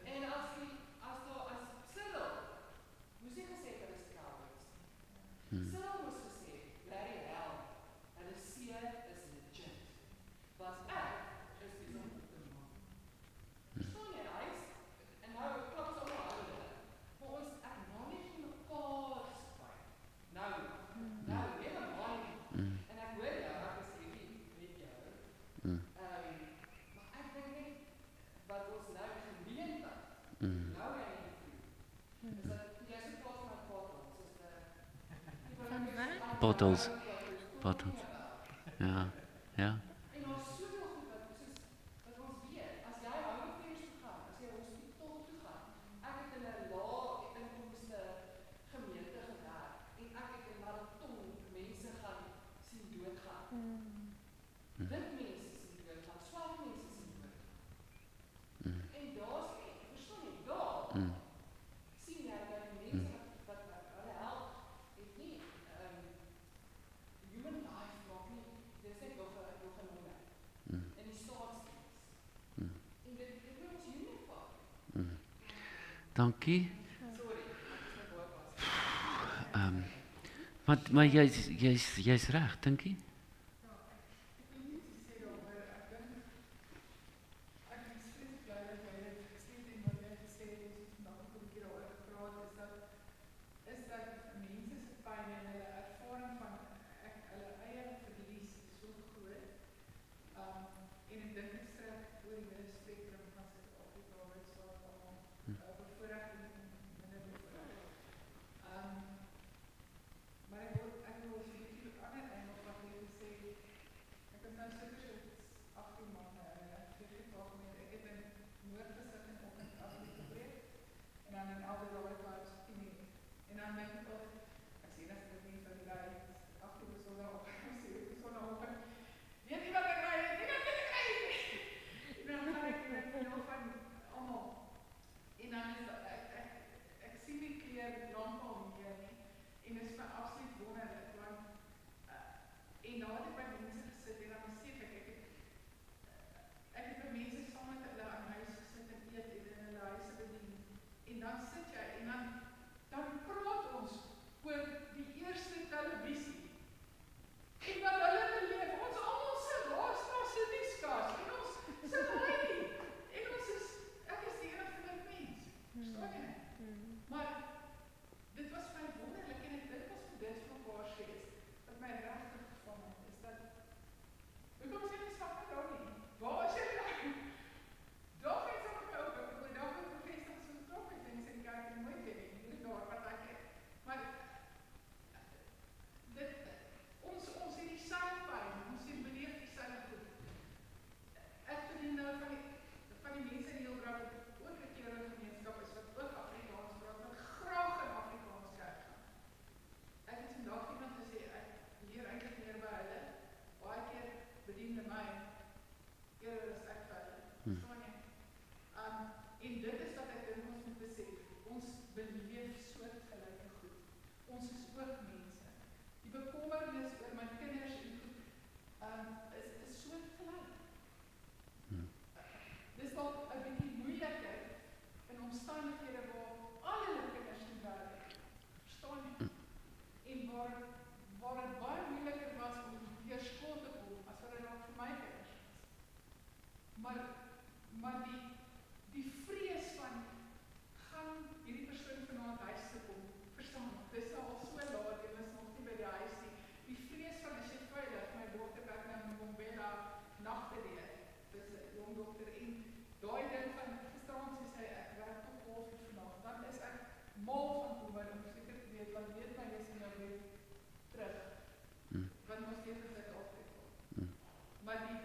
Bottles. Bottles. Ja, ja. Dankie. Maar jy's reg, dink jy? seker so 18 maande en ek het gepraat met ek het in Noord gesit en ook in Afrika gepreek en dan in Alderdaai was 10 uur. En dan denk ek altyd, ek sien as dit nie van die daai 8 uur so daar op, 7 uur so daar op. Weet nie wat ek ry, nie wat ek ry. En dan gaan ek heel van almal. En dan is ek sien die kleur lankal hier nie. En dit is my absoluut wonderlik want en nou het ek by mense gesit en dan besef ek het by mense saam met hulle aan huis gesit en eet en in hulle huise bedien. En dan sit jy en dan praat ons oor die eerste televisie. En wat hulle beleef, ons almal se raaskas se dieskas en ons se lady. En ons is, ek is die enigste wit mens. Verstaan jy? Maar dit was my wonderlik en ek dink ons moet dit vir mekaar sê wat my regtig gevang het, is dat hoekom is jy nie saam met jou nie? Waar is jy nou? Daar het ons ook daar het bevestig so getrok met mense in die kerk en nooit weet nie, nie daar partyke. Maar dit ons het die selfe pyn, ons het beleef dieselfde goed. Ek verdien nou van die mense in Heilbron wat ook 'n keer 'n gemeenskap is wat ook Afrikaans praat, wat graag in Afrikaans kerk gaan. Ek het vandag iemand gesê ek leer eintlik meer by hulle. Baie keer bedien hulle my eerder as ek vir hulle. Verstaan jy? En dit is wat ek dink ons moet besef. Ons beleef soortgelyke goed. Ons is ook mense. Die bekommernis oor my kinders en goed is soortgelyk. Dis dalk 'n bietjie moeiliker in omstandighede waar al hulle kinders nie werk. Verstaan jy? En waar dit baie moeiliker was om deur skool te kom as wat dit dalk vir my kinders was. Maar die vrees van gaan hierdie persoon vanaand huis toe kom, verstaan, dis al so laat en is nog nie by die huis nie. Die vrees van as jy veilig, my dogter werk nou in Mbombela nagte deur, dis 'n jong dogter en daai ding van gisterand sê sy ek werk tot 12 uur vanaand, dan is ek mal van kommer om seker te weet, want weet my is in jou bed terug, want ons weet dat dit altyd kom. Maar die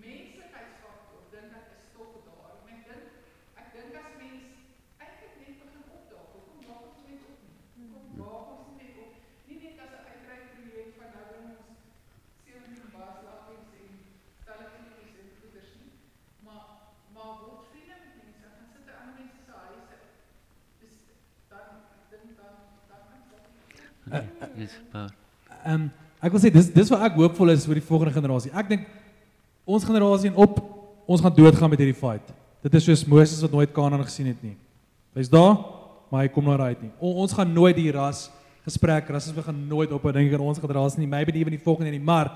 menselikheidsfaktor, dink ek is tog daar, en ek dink as mens eintlik net begin opdaag, hoekom daag ons net op nie? Hoekom daag ons net op? Nie net as 'n uitreikprojek van nou bring ons 17 baaslaggies en stelletjies en goeders nie, maar word vriende met mense, gaan sit in ander mense se huise. Dus dan kan Yes, Paul. Ek wil sê dis wat ek hoopvol is vir die volgende generasie. Ek dink ons generasie en op ons gaan doodgaan met hierdie fight. Dit is soos Moses wat nooit Kanaan gesien het nie. Hy's daar, maar hy kom nou uit nie. Ons gaan nooit die rasisme gaan nooit ophou dink ek in ons generasie nie. Maybe die volgende nie, maar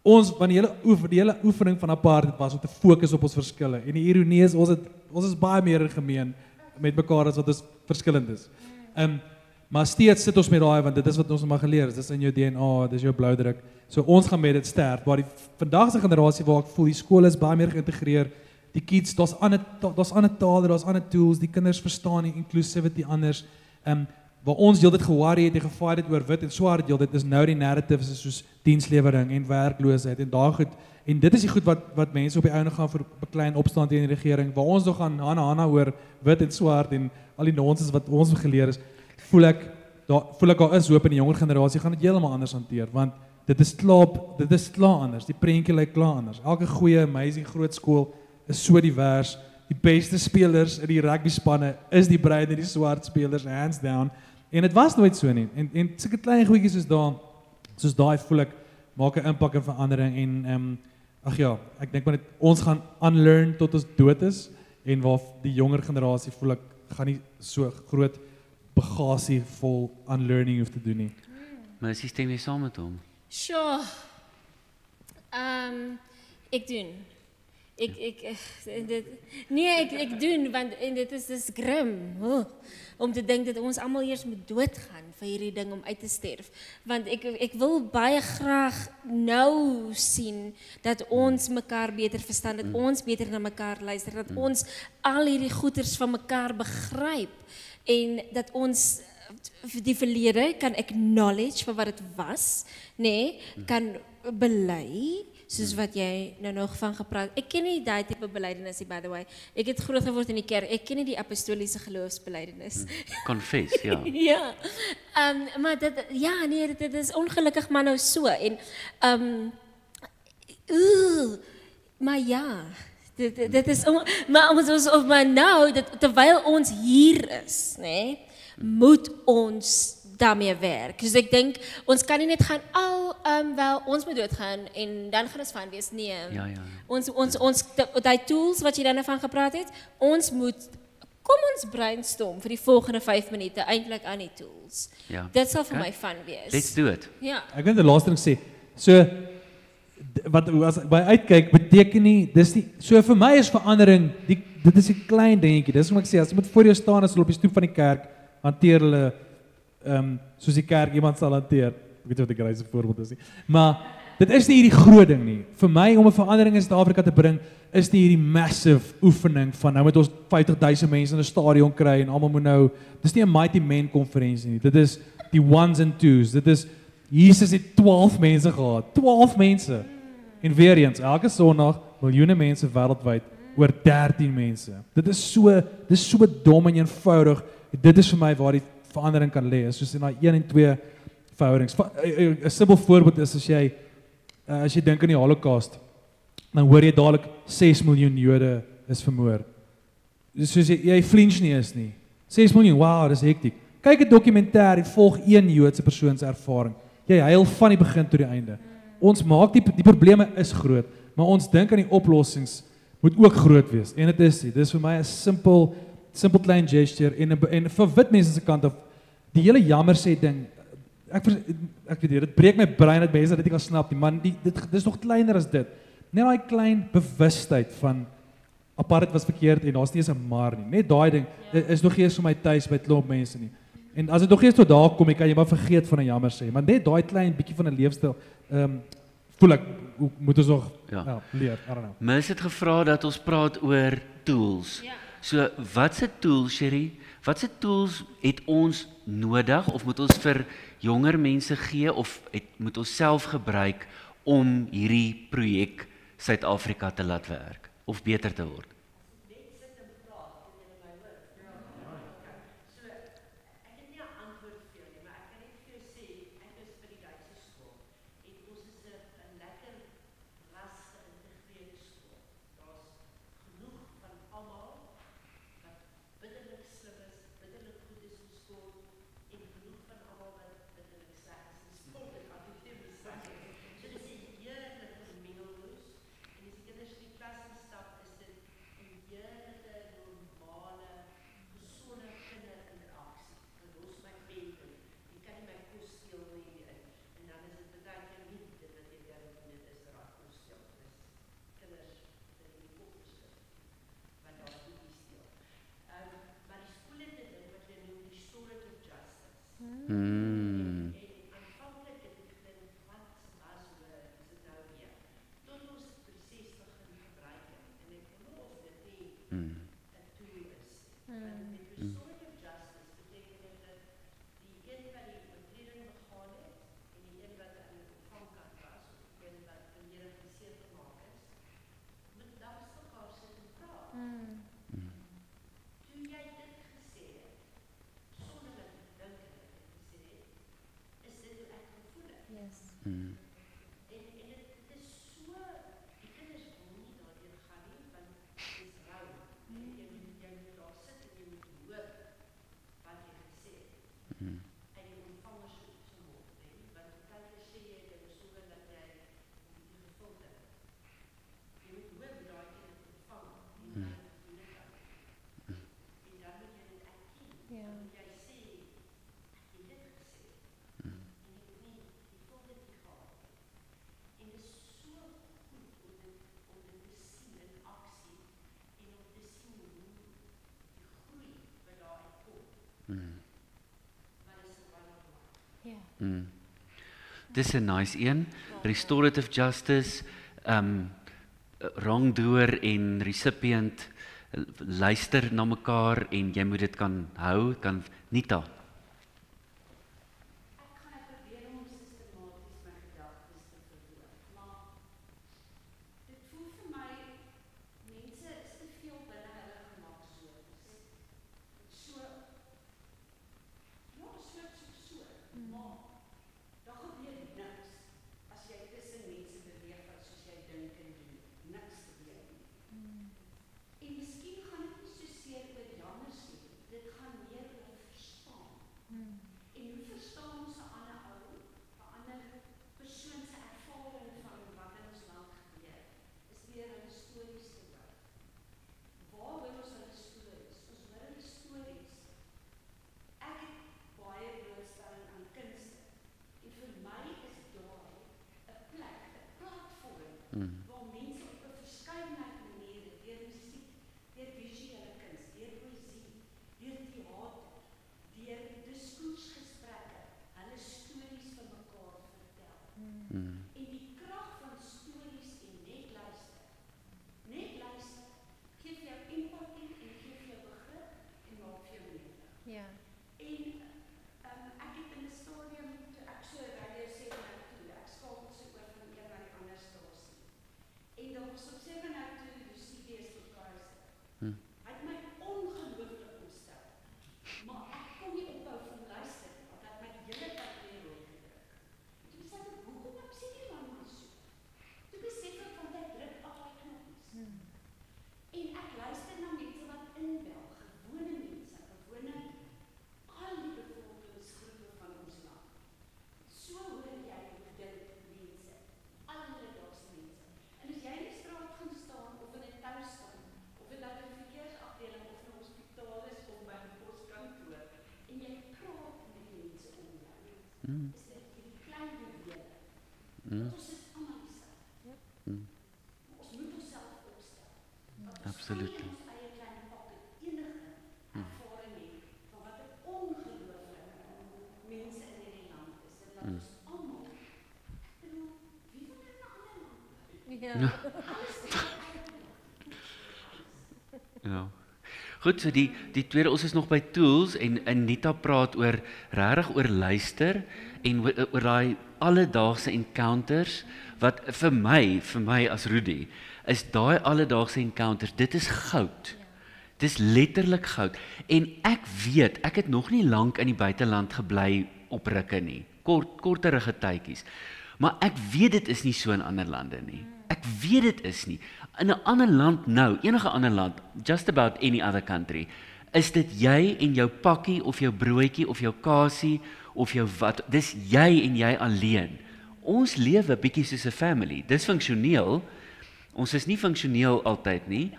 ons van die hele oefening van apartheid was om te fokus op ons verskille. En die ironie is ons is baie meer gemeen met mekaar as wat ons verskillend is. Maar steeds sit ons met daai want dit is wat ons maar geleer het. Dis in jou DNA, dis jou bloudruk. So ons gaan met dit sterf. Maar die vandag se generasie waar ek voel die skole is baie meer geïntegreer. Die kids, daar's ander tale, daar's ander tools, die kinders verstaan die inclusivity anders. Waar ons deel dit geworry het en gefight het oor wit en swart deel, dit is nou die narratives is soos dienslewering en werkloosheid en daai goed. En dit is die goed wat mense op die ouene gaan vir beklei en opstaan teen die regering. Waar ons nog gaan hana oor wit en swart en al die nonsens wat ons geleer is. Voel ek daar is hoop in die jonger generasie gaan dit heeltemal anders hanteer want dit is klaar anders. Die prentjie lyk klaar anders. Elke goeie amazing groot skool is so divers. Die beste spelers in die rugby spanne is die bruin en die swart spelers hands down. En dit was nooit so nie. En sulke klein goedjies soos daai voel ek maak 'n impak en verandering en ag ja, ek dink maar net ons gaan unlearn tot ons dood is en waar die jonger generasie voel ek gaan nie so groot bagasie vol unlearning hoef te doen nie. Maar is jy stem jy saam met hom? Sure. Ek doen. Ek doen want en dit is grim. Om te dink dat ons almal eers moet doodgaan vir hierdie ding om uit te sterf. Want ek wil baie graag nou sien dat ons mekaar beter verstaan, dat ons beter na mekaar luister, dat ons al hierdie goeters van mekaar begryp en dat ons die verlede kan acknowledge vir wat dit was, kan bely soos wat jy nou van gepraat. Ek ken nie daai tipe belydenis nie, by the way. Ek het groot geword in die kerk. Ek ken nie die apostoliese geloofsbelydenis. Confess, ja. Ja. Maar dit is ongelukkig maar nou so en maar ja, dit is maar nou terwyl ons hier is, nê, moet ons daarmee werk. Dus ek dink ons kan nie net gaan wel ons moet doodgaan en dan gaan ons van wees. Nee. Ja. Ons daai tools wat jy dan van gepraat het, kom ons brainstorm vir die volgende 5 minute eintlik aan die tools. Ja. Dit sal vir my fun wees. Let's do it. Ja. Ek wil die laaste ding sê. So wat as ek by uitkyk beteken nie dis nie so vir my is verandering dit is 'n klein dingetjie. Dis wat ek sê as jy moet voor jou staan as hulle op die stoep van die kerk hanteer hulle soos die kerk iemand sal hanteer. Ek weet nie wat 'n reise voorbeeld is nie. Maar dit is nie hierdie groot ding nie. Vir my om 'n verandering in Suid-Afrika te bring is nie hierdie massive oefening van nou moet ons 50,000 mense in 'n stadion kry en almal moet nou dis nie 'n mighty men konferensie nie. Dit is die ones and twos. Dit is Jesus het 12 mense gehad. 12 mense. En weer eens, elke Sondag miljoene mense wêreldwyd oor 13 mense. Dit is so dom en eenvoudig. Dit is vir my waar die verandering kan lê. Soos in daai 1 en 2 verhoudings. 'n Simpel voorbeeld is as jy dink aan die Holocaust, dan hoor jy dadelik 6 miljoen Jode is vermoor. Soos jy flinch nie is nie. 6 miljoen, wow, dis hektiek. Kyk 'n dokumentêr en volg een Joodse persoon se ervaring. Jy huil van die begin tot die einde. Ons maak die probleme is groot, maar ons dink aan die oplossings moet ook groot wees. En dit is nie. Dis vir my 'n simpel klein gesture en vir wit mense se kant af die hele jammer sê ding. Ek weet dit breek my brein dat mense dit nie kan snap nie, man. Dit is nog kleiner as dit. Net daai klein bewustheid van apartheid was verkeerd en daar's nie eens 'n maar nie. Net daai ding is nog eers vir my tuis by klomp mense nie. En as dit nog eers tot daar kom, kan jy maar vergeet van 'n jammer sê, maar net daai klein bietjie van 'n leefstyl voel ek moet ons nog leer. I don't know. Mens het gevra dat ons praat oor tools. Ja. So watse tools, Sherry? Watse tools het ons nodig of moet ons vir jonger mense gee of moet ons self gebruik om hierdie projek Suid-Afrika te laat werk of beter te word? Dis 'n nice een. Restorative justice, wrongdoer en recipient luister na mekaar en jy moet dit kan hou, kan Nita. Ek gaan probeer om sistematies my gedagtes te verwoord, maar Ja. En ek het in 'n stadium toe ek so radio sê nou toe, ek skakel so oor van een na die ander stasie. En daar was op 7 nou toe Lucidius Verkruiser. Hy het my ongelooflik ontstel. Maar ek kon nie ophou van luister, want hy het my die hele tyd in die rond gedruk. Toe sê ek, hoekom op sê die man my so? Toe besef ek van hy druk al die knoppies. En ek luister na mense wat inbel, gewone mense, gewone al die bevolkingsgroepe van ons land. So hoor jy hoe dit mense, alledaagse mense. En as jy in die straat gaan staan of in 'n tuin staan, of dit nou 'n verkeersafdeling of 'n hospitaal is of by 'n poskantoor en jy praat met die mense om jou, is dit hierdie klein beweging. Want ons is almal dieselfde. Maar ons moet onsself opstel. Absoluut. Ons eie klein pocket enige ervaring het van wat 'n ongelooflike mense in hierdie land is. En dat ons almal, ek bedoel, wie wil in 'n ander land bly? Ja. Ja. Goed, so die tweede, ons is nog by tools en Anita praat regtig oor luister en oor daai alledaagse encounters wat vir my as Rudy is daai alledaagse encounters, dit is goud. Dis letterlik goud. En ek weet, ek het nog nie lank in die buiteland gebly op rukke nie. Korterige tydjies. Maar ek weet dit is nie so in ander lande nie. Ek weet dit is nie. In 'n ander land nou, enige ander land, just about any other country, is dit jy en jou pakkie of jou broodjie of jou kasie of jou wat, dis jy en jy alleen. Ons lewe bietjie soos 'n family. Dis funksioneel. Ons is nie funksioneel altyd nie,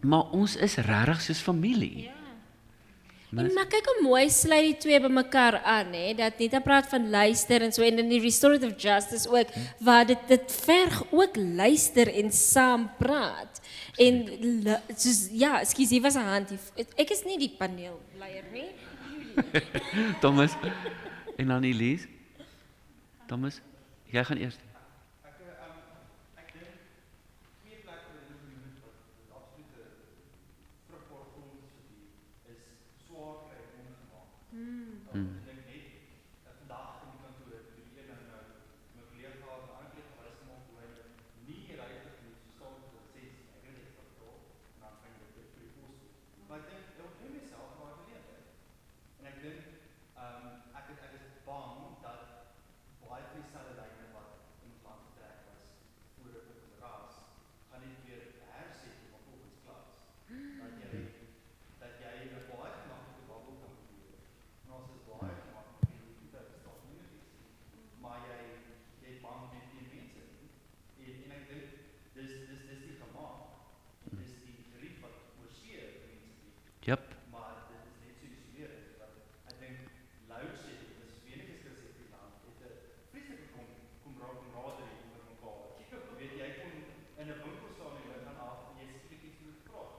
maar ons is regtig soos familie. En maar kyk hoe mooi sluit die twee by mekaar aan, hè, dat Nita praat van luister en so en in die restorative justice ook, waar dit verg ook luister en saam praat. En soos ja, ekskuus, hier was 'n hand hier. Ek is nie die paneelleier nie. Thomas en dan Elise. Thomas, jy gaan eers. Yep. Maar dit is net so isolerend dat ek dink load-shedding is wenige skryf in die land het 'n vreeslike komraderie onder mekaar. Weet jy kon in 'n winkel staan en jy gaan af en jy skielik iets moet praat.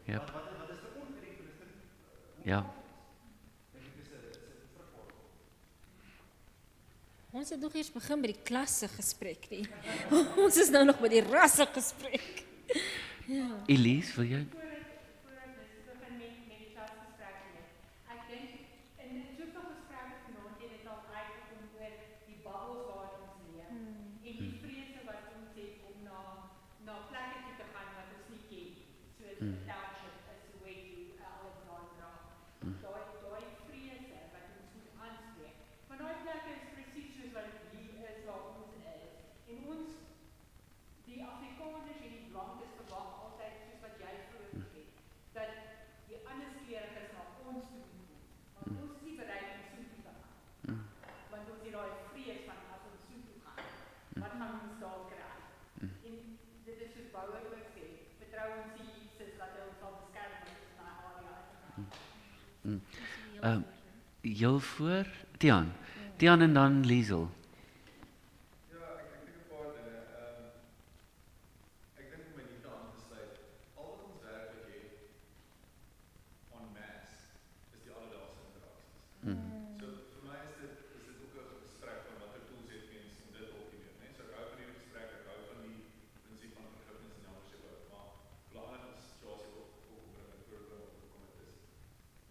Yep. Wat is 'n ongeregelde Ja. Dit is 'n terugval. Ons het nog eers begin by die klasse gesprek nie. Ons is nou nog by die rasse gesprek. Ja. Elise, wil jy? Heel voor, Tian en dan Liesel.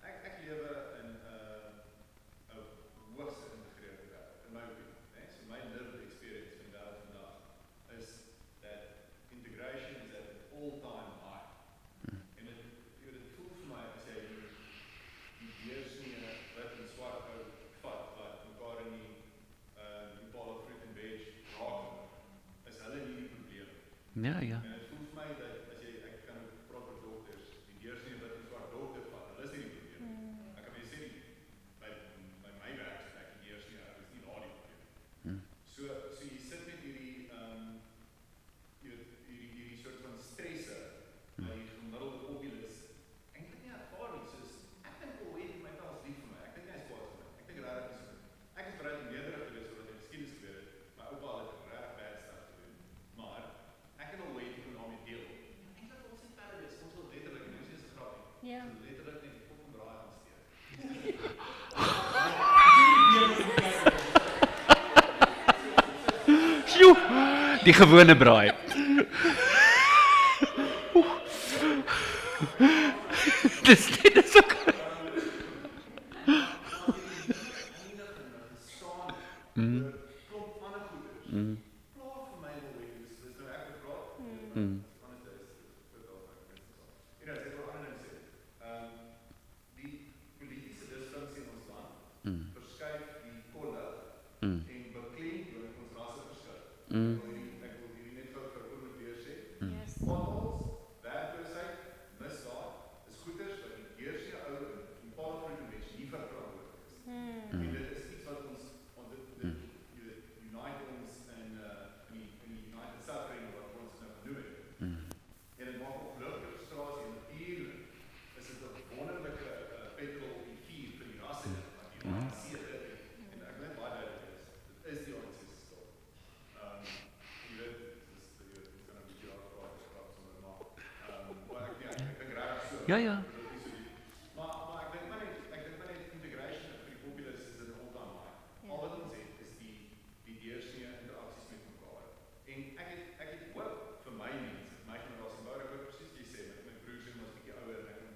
Ek letterlik net die kop en braai gaan steek. Sjoe, die gewone braai. Dis ook. Klop ander goeders. Plaas vir my wil weet, dis nou ek gepraat. Anders is vertel my mense so. En as ek wil ander ding sê. Die politieke disfunksie in ons land verskuif die kolle en beklemtoon ons rasseverskil. Ek wil hierdie net gou vir oor weer sê. Yes. Potholes, werkloosheid, misdaad is goeders wat die deursee ou en paarfriende mens nie verantwoordelik is. En dit is iets wat ons unite ons in die United Suffering wat ons nou genoem het. En dit maak ongelooflike frustrasie en natuurlijk is dit 'n wonderlike petrol op die vuur vir die rasse wat die ANC het. En ek weet baie duidelik is, dit is die ANC se skuld. Jy weet, dit is kan 'n bietjie afpraat sonder maar ek dink regtig so. Ja. Maar ek dink maar net integration vir die populace is in all-time high. Al wat ons het is die deursnee interaksies met mekaar. En ek het hoop vir my mense, my generasie, maar ek ook presies jy sê, my broers en ons bietjie ouer en ek kan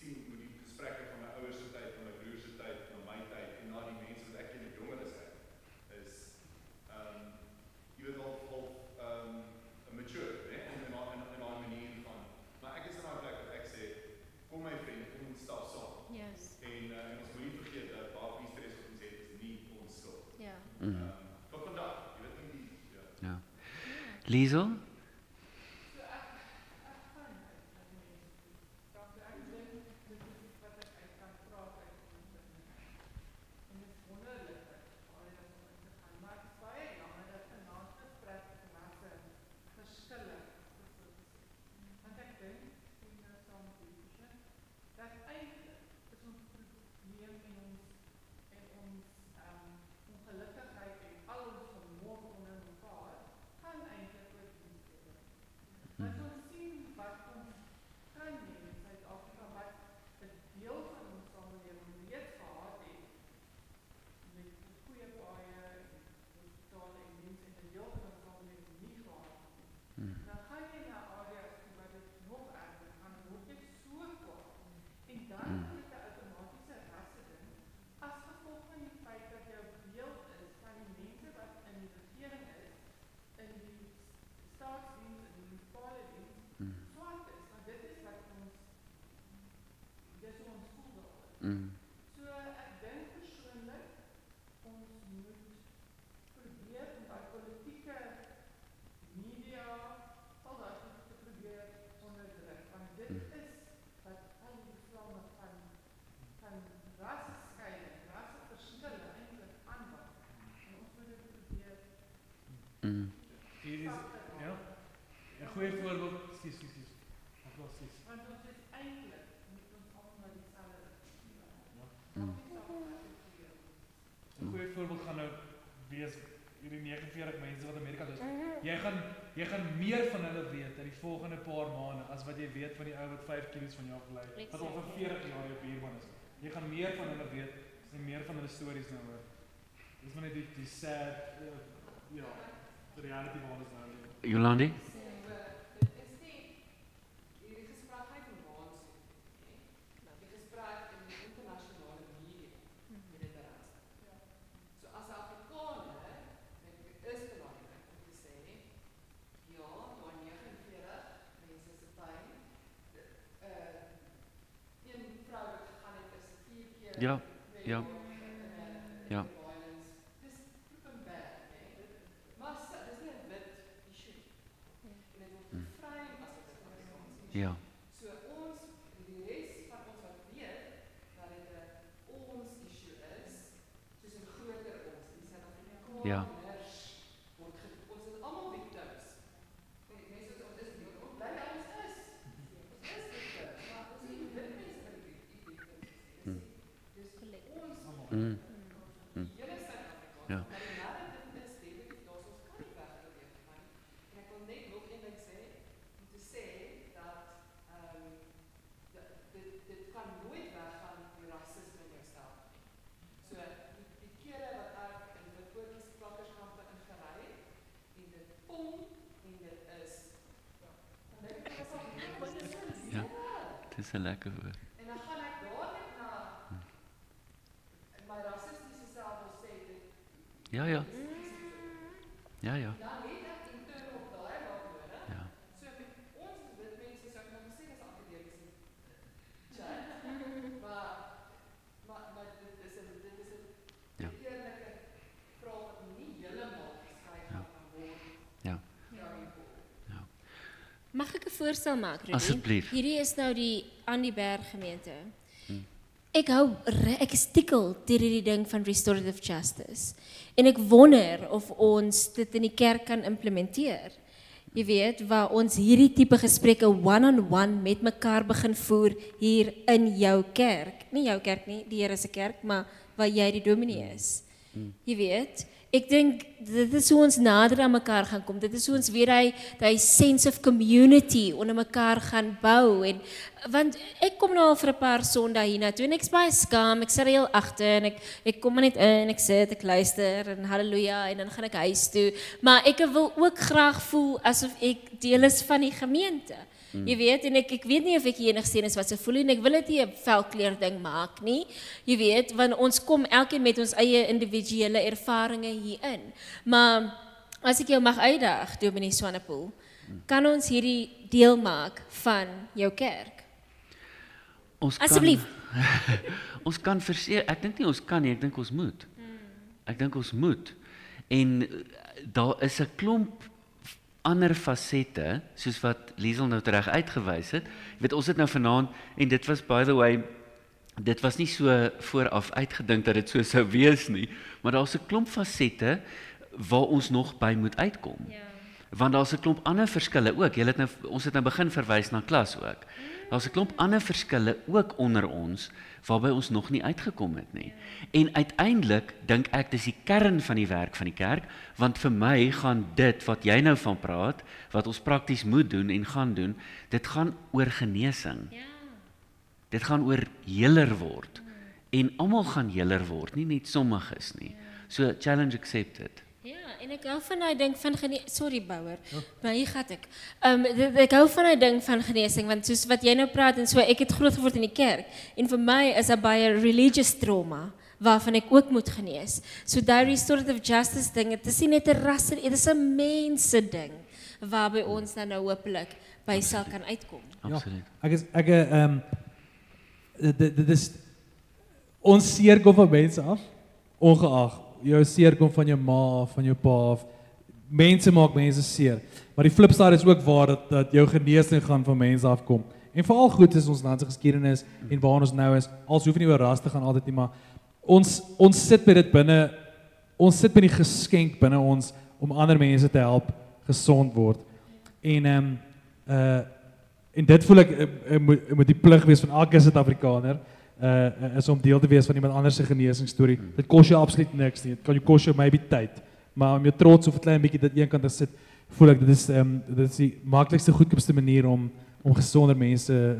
sien hoe die gesprekke van my ouers se tyd, van my broers se tyd, van my tyd en na die mense wat ek in die jonger is jy weet al mature, in daai manier van, maar ek is in daai plek wat ek sê, kom my vriend, kom ons stap saam. Yes. En ons moet nie vergeet dat baie van die stres wat ons het is nie ons skuld. Ja. Tot vandag, jy weet nie die Ja. Liesel? So ek gaan ek dink dit is wat ek uit kan praat uit en dit is wonderlik dat baie dat om in te gaan, maar het is baie jammer dat vanaand gesprek rasse verskille want ek dink en nou saam met die persoon dat eintlik is ons probleem en ons ongelukkigheid en al ons vermoë onder mekaar gaan eintlik oor dienste. As ons sien wat ons kan doen in Suid-Afrika, wat 'n deel van ons samelewing reeds gehad het, met goeie paaie en hospitale en mense en 'n deel van ons samelewing nie gehad het, dan gaan jy na areas toe waar dit nog erger gaan, word jy so kwaad. En dan is dit 'n outomatiese rasse ding, as gevolg van die feit dat jou beeld is van die mense wat in die regering is, in die staatsdiens, in die munisipale diens, swart is, want dit is wat ons, dis hoe ons voel daaroor. So ek dink persoonlik, ons moet probeer om daai politieke media, al daai goed te probeer onderdruk, want dit is wat al die vlamme van rassescheiding, rasseverskille eintlik aanwak. En ons moet dit probeer Hier is ja. 'n goeie voorbeeld. Skus. Fantasties. want ons is eintlik moet ons almal dieselfde Ja. 'n Goeie voorbeeld gaan nou wees hierdie 49 mense wat Amerika doen. Jy gaan meer van hulle weet in die volgende paar maande as wat jy weet van die ou wat 5 km van jou af bly. Wat al vir 40 jaar jou buurman is. Jy gaan meer van hulle weet, as jy meer van hulle stories nou hoor. Dis maar net die sad die reality waar ons nou leef. Jolandi? Dit is nie hierdie gesprek gaan van waansin nie. Die gesprek in die internasionale media met dit raas. So as 'n Afrikaner, dink ek is belangrik om te sê, ja, daar 49 mense se pyn. Een vrou wat gegaan het is 4 keer Ja. Dis flipping bad, nee. Maar dis nie 'n wit issue nie. En dit word geframe as 'n Afrikaanse issue. Ja. So ons, die res van ons wat weet dat dit 'n ons issue is, soos 'n groter ons, die Suid-Afrikaners Ja. word ons is almal victims. Mense ons is nie, ons bly ons is. Ons is victims, maar ons is nie wit mense wat die victims is. Dis ons Mm. die hele Suid-Afrikaans. Ja. Maar die narrative is definitief daar, ons kan nie wegbeweeg van. En ek wil net nog een ding sê, om te sê dat dit kan Dis 'n lekker woord. En dan gaan ek dadelik na my rassistiese self wil sê dit. Ja, ja. Ja, ja. Dan het ek internal dialogue nodig. Ja. So met ons as wit mense sou ek nou gesê dis akademiese chat. Maar dit is 'n Ja. eerlike vraag wat nie heeltemal geskryf kan word. Ja. Mag ek 'n voorstel maak, Rudy? Asseblief. Hierdie is nou die Andyberg gemeente. Ek is tikkel deur hierdie ding van restorative justice. En ek wonder of ons dit in die kerk kan implementeer. Jy weet, waar ons hierdie tipe gesprekke one-on-one met mekaar begin voer hier in jou kerk. Nie jou kerk nie, die Here se kerk, maar waar jy die dominee is. Jy weet, ek dink dit is hoe ons nader aan mekaar gaan kom. Dit is hoe ons weer daai sense of community onder mekaar gaan bou en want ek kom nou al vir 'n paar Sondae hiernatoe en ek's baie skaam. Ek sit heel agter en ek kom maar net in, ek sit, ek luister en haleluja en dan gaan ek huis toe. Maar ek wil ook graag voel asof ek deel is van die gemeente. Jy weet, en ek weet nie of ek die enigste een is wat so voel en ek wil dit nie 'n velkleur ding maak nie. Jy weet, want ons kom elkeen met ons eie individuele ervarings hierin. Maar as ek jou mag uitdaag, Dominee Swanepoel, kan ons hierdie deel maak van jou kerk? Ons kan, Asseblief. ons kan verseker, ek dink nie ons kan nie, ek dink ons moet. Ek dink ons moet. En daar is 'n klomp ander fasette, soos wat Liesel nou reg uitgewys het. Jy weet, ons het nou vanaand, en dit was by the way, dit was nie so vooraf uitgedink dat dit so sou wees nie, maar daar's 'n klomp fasette waar ons nog by moet uitkom. Ja. Want daar's 'n klomp ander verskille ook. Ons het nou begin verwys na klas ook. Daar's 'n klomp ander verskille ook onder ons waarby ons nog nie uitgekom het nie. En uiteindelik dink ek dis die kern van die werk van die kerk, want vir my gaan dit wat jy nou van praat, wat ons prakties moet doen en gaan doen, dit gaan oor genesing. Ja. Dit gaan oor heler word. En almal gaan heler word, nie net sommiges nie. So challenge accepted. Ja, en ek hou van daai ding van sorry Bouwer, maar hier gaan ek. Ek hou van daai ding van genesing want soos wat jy nou praat en so ek het groot geword in die kerk en vir my is daar baie religious trauma waarvan ek ook moet genees. So daai restorative justice ding, dit is nie net 'n ras, dit is 'n mense ding waarby ons dan nou hopelik by sal kan uitkom. Absoluut. Dit is ons seer kom van mense af, ongeag jou seer kom van jou ma of van jou pa of mense maak mense seer. Maar die flipside is ook waar dat jou genesing gaan van mense afkom. En veral goed is ons land se geskiedenis en waar ons nou is. Als hoef nie oor ras te gaan altyd nie, maar ons sit by dit binne. Ons sit by die geskenk binne ons om ander mense te help gesond word. En dit voel ek moet die plig wees van elke Suid-Afrikaner. Is om deel te wees van iemand anders se genesingsstorie. Dit kos jou absoluut niks nie. Dit kan jou kos jou maybe tyd. Maar om jou trots of 'n klein bietjie dit een kant te sit, voel ek dit is die maklikste goedkoopste manier om gesonder mense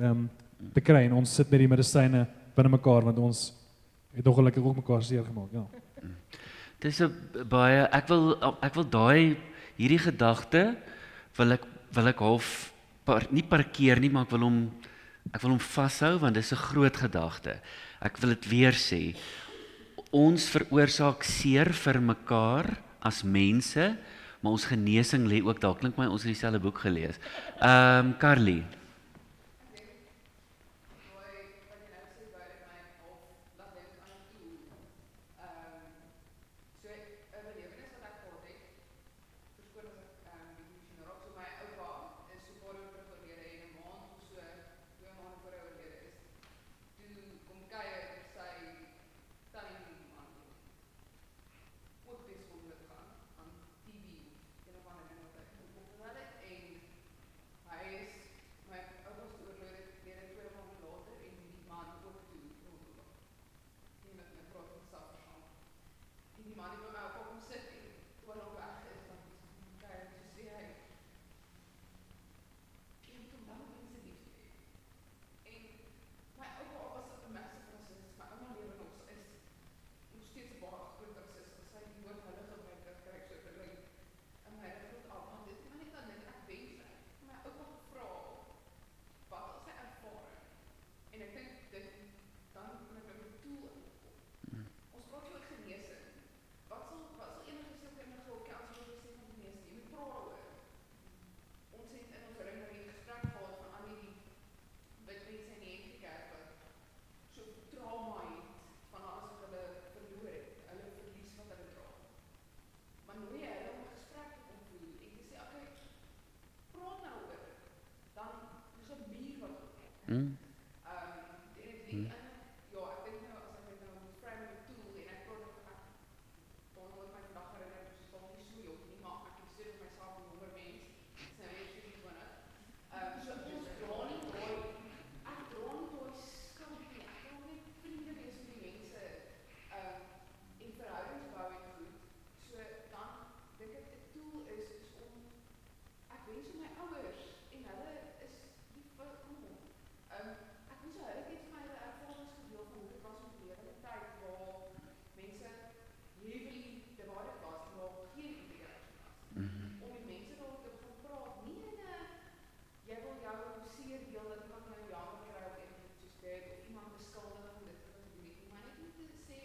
te kry. En ons sit met die medisyne binne mekaar want ons het ongelukkig ook mekaar seer gemaak, ja. Dis 'n baie ek wil hierdie gedagte wil ek half nie parkeer nie, maar ek wil hom vashou want dis 'n groot gedagte. Ek wil dit weer sê. Ons veroorsaak seer vir mekaar as mense, maar ons genesing lê ook daar. Klink my ons het dieselfde boek gelees. Carly. Mm. En ja, ek dink nou as ek nou moet vry met 'n tool en ek kon nooit my vandag herinner, dus het al nie so jong nie, maar ek het steeds myself 'n jonger mens, dis nou weer 20. So ons dra nie daai, ek dra nie daai skuld nie, ek wil net vriende wees met die mense, en verhoudings bou en goed. So dan dink ek 'n tool is om, ek wens vir my ouers en hulle is lief vir almal. Ek wens hulle het vir my hulle ervarings gedeel van hoe dit was om te lewe in 'n tyd waar mense heavily divided was en waar geen integrasie was. Om met mense daaroor te begin praat, nie in 'n jy wil jou seer deel dat iemand nou jammer kry of iets soos dit, of iemand beskuldig om dit te doen nie, maar net om te sê,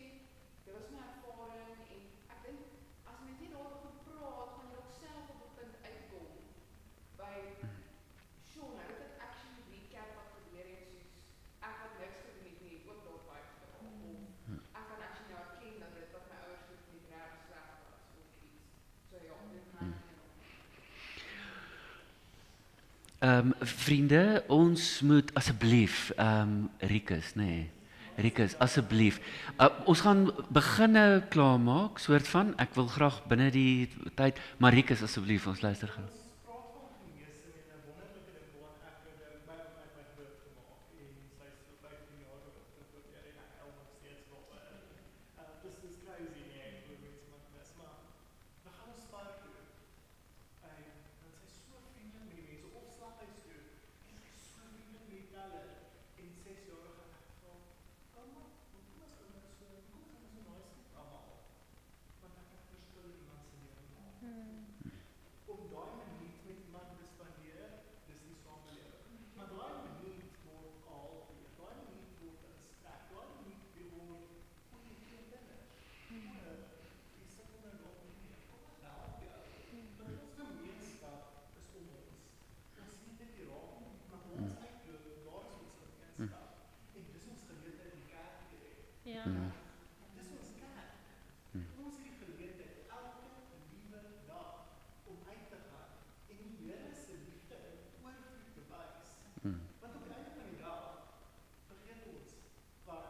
dit was my ervaring en ek dink as mens net daaroor begin praat, gaan jy ook self op 'n punt uitkom by sure, nou dit het actually recap wat gebeur het, soos ek het niks gedoen het nie, ook daar baie gedra, of ek kan actually nou erken dat dit wat my ouers gedoen het reg sleg was, of iets. So ja, dit gaan Vriende, ons moet asseblief, Rikus, nee, Rikus, asseblief. Ons gaan beginne klaarmaak, soort van, ek wil graag binne die tyd, maar Rikus, asseblief, ons luister gaan. Praat van genesing en 'n wonderlike ding wat ek my groot gemaak en sy is 15 jaar oud en ek hou nog steeds van dis crazy nee, hoe mense maak mes maar dan gaan ons park toe. En dan sy so vriendelik met die mense op slaghuis toe. En sy so vriendelik met die talle en 6 jaar gaan ek vra, "Ouma, hoekom is ouma so nice met almal?" Want ek het verskil in iemand se lewe maak. Om daai minuut met iemand te spandeer, dis die samelewing. Maar daai minuut word al weer, daai minuut word 'n gesprek, daai minuut word goeie vriendinne. Die sukkel nou nog nie, kom ons help jou. Want ons gemeenskap is om ons. Ons sien dit hier raak, maar ons uitloop, daar is ons gemeenskap. En dis ons geleentheid om kerk te hê. Ja. Dis ons kerk. Ons het die geleentheid elke liewe dag om uit te gaan en die Here se liefde in oorvloed te wys. Want op die einde van die dag vergeet ons wat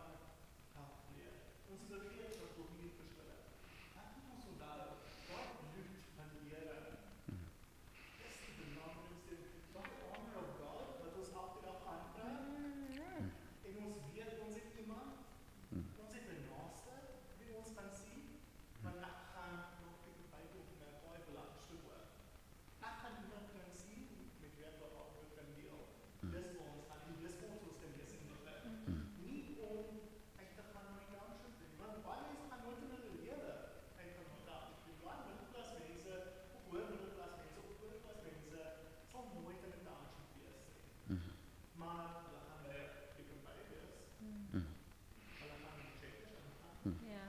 help leer. Ons vergeet dat ons nie verskil het. Laat ons onthou, daai bloed van die Here is die belangrikste, daai honor of God wat ons elke dag aankry. En ons weet, ons het iemand, ons het 'n naaste wie ons kan sien, want ek gaan nog die Bybel vir my baie belangrik hoor. Ek gaan iemand kan sien met wie ek wat ook kan deel. Dis vir ons gaan en dis vir ons genesing nodig. Nie om uit te gaan na die township toe, want baie mense gaan nooit in hulle lewe uit gaan na township. Baie middelklas mense, ook hoër middelklas mense, ook hoërklas mense, sal nooit in 'n township wees nie. Maar hulle gaan by die Bybel wees. Hulle gaan die church aangaan. Ja.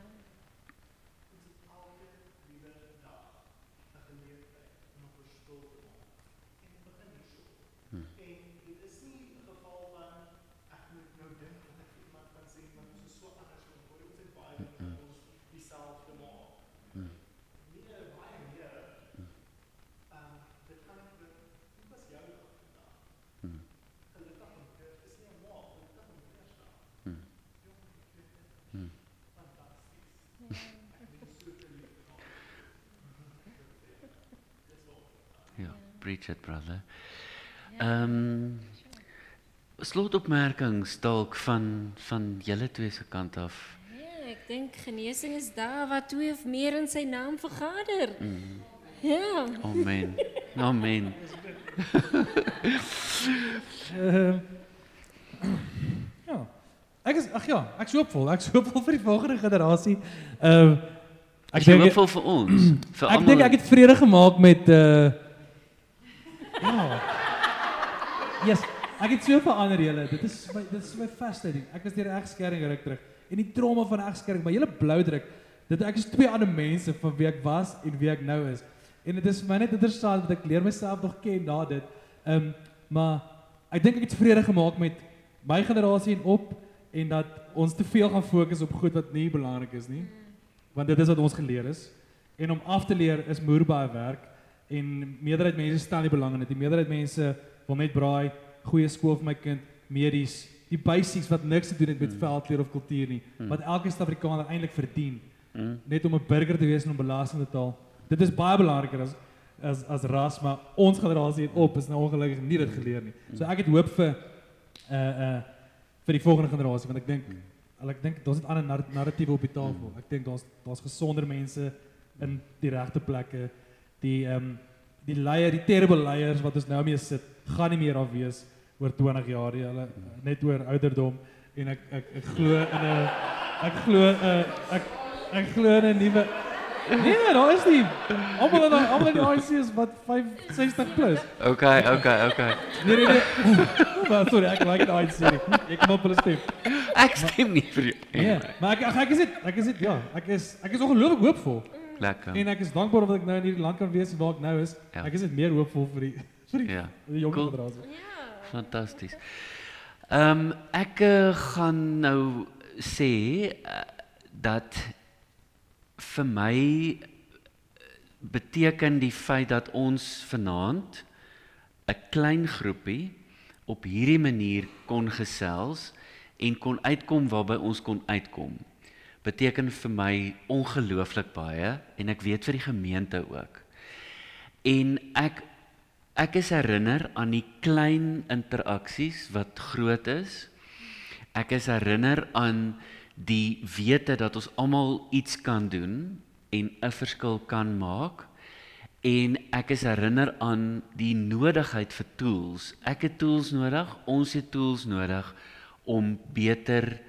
Ons het elke liewe dag 'n geleentheid om op 'n stoel te maak. En dit begin hier so. En dit is nie 'n geval van ek moet nou dink wat ek vir iemand kan sê, want ons is so anders van voor. Ons het baie dinge wat ons dieselfde maak. Nee, baie meer. Dit gaan dit was jou dag vandag. Gelukkig om dit is nie 'n maak, gelukkig om dit staan. Fantasties. Ek ben so verliefd op. Dis wel. Ja, preach it, brother. Slotopmerkings dalk van julle twee se kant af. Ja, ek dink genesing is daar waar twee of meer in sy naam vergader. Ja. Amen. Amen. Ja. Ek is ek is hoopvol. Ek is hoopvol vir die volgende generasie. Ek dink hoopvol vir ons, vir Ek almal. dink ek het vrede gemaak met ja. Yes, ek het so verander julle. Dit is my vaste ding. Ek is deur egskeiding ruk terug. En die trauma van egskeiding, maar julle blou druk. Ek is twee ander mense van wie ek was en wie ek nou is. En dit is vir my net interessant dat ek leer myself nog ken na dit. Maar ek dink ek het vrede gemaak met my generasie en op en dat ons te veel gaan fokus op goed wat nie belangrik is nie. Want dit is wat ons geleer is. En om af te leer is moerbare werk en meerderheid mense stel nie belang in dit. Die meerderheid mense wil net braai, goeie skool vir my kind, medies, die basics wat niks te doen het met veldkleur of kultuur nie, wat elke Suid-Afrikaner eintlik verdien, net om 'n burger te wees en om belasting te betaal. Dit is baie belangriker as ras, maar ons generasie het op, is nou ongelukkig nie dit geleer nie. So ek het hoop vir die volgende generasie, want ek dink daar's net ander narratiewe op die tafel. Ek dink daar's gesonder mense in die regte plekke. Die leier, die terrible leiers wat ons nou mee sit, gaan nie meer daar wees oor 20 jaar, hulle net oor ouderdom, en ek glo in 'n nuwe. Nee, daar is nie. Almal in die ANC is wat 65 plus. Okay. Nee. Maar sorry, ek like die ANC nie. Ek kom op hulle stem. Ek stem nie vir jou. Nee, maar ek is ongelooflik hoopvol. Lekker. En ek is dankbaar dat ek nou in hierdie land kan wees waar ek nou is. Ja. Ek is net meer hoopvol vir die jong Cool. generasie. Fantasties. Ek gaan nou sê dat vir my beteken die feit dat ons vanaand 'n klein groepie op hierdie manier kon gesels en kon uitkom waarby ons kon uitkom, beteken vir my ongelooflik baie, en ek weet vir die gemeente ook. En ek is herinner aan die klein interaksies wat groot is. Ek is herinner aan die wete dat ons almal iets kan doen en 'n verskil kan maak. En ek is herinner aan die nodigheid vir tools. Ek het tools nodig, ons het tools nodig om beter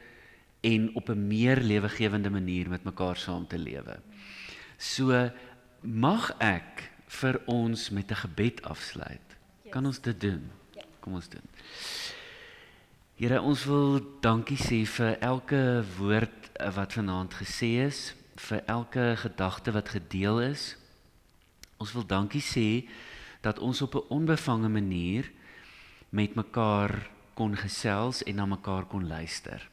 en op 'n meer lewegewende manier met mekaar saam te lewe. So mag ek vir ons met 'n gebed afsluit. Kan ons dit doen? Kom ons doen. Here, ons wil dankie sê vir elke woord wat vanaand gesê is, vir elke gedagte wat gedeel is. Ons wil dankie sê dat ons op 'n onbevange manier met mekaar kon gesels en na mekaar kon luister.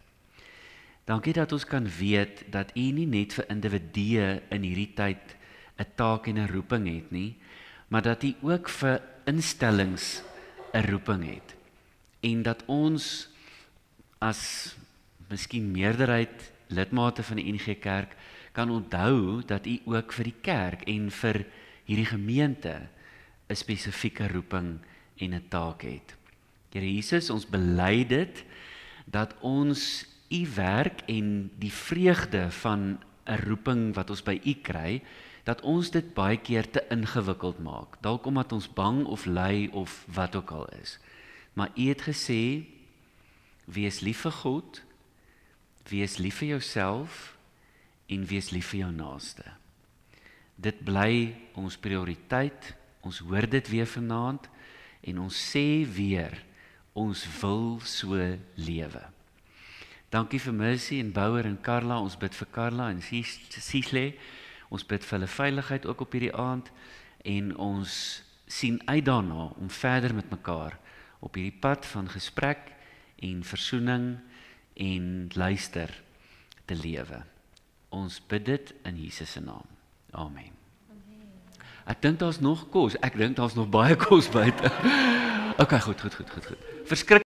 Dankie dat ons kan weet dat U nie net vir individue in hierdie tyd 'n taak en 'n roeping het nie, maar dat U ook vir instellings 'n roeping het. En dat ons as miskien meerderheid lidmate van die NG Kerk kan onthou dat U ook vir die kerk en vir hierdie gemeente 'n spesifieke roeping en 'n taak het. Here Jesus, ons bely dit dat ons U werk en die vreugde van 'n roeping wat ons by U kry, dat ons dit baie keer te ingewikkeld maak. Dalk omdat ons bang of ly of wat ook al is. Maar U het gesê, wees lief vir God, wees lief vir jouself en wees lief vir jou naaste. Dit bly ons prioriteit, ons hoor dit weer vanaand en ons sê weer, ons wil so lewe. Dankie vir Mercy en Bouwer en Carla, ons bid vir Carla en Sisley, ons bid vir hulle veiligheid ook op hierdie aand en ons sien uit daarna om verder met mekaar op hierdie pad van gesprek en versoening en luister te lewe. Ons bid dit in Jesus se naam. Amen. Ek dink daar's nog kos. Ek dink daar's nog baie kos buite. Okay, goed. Verskrik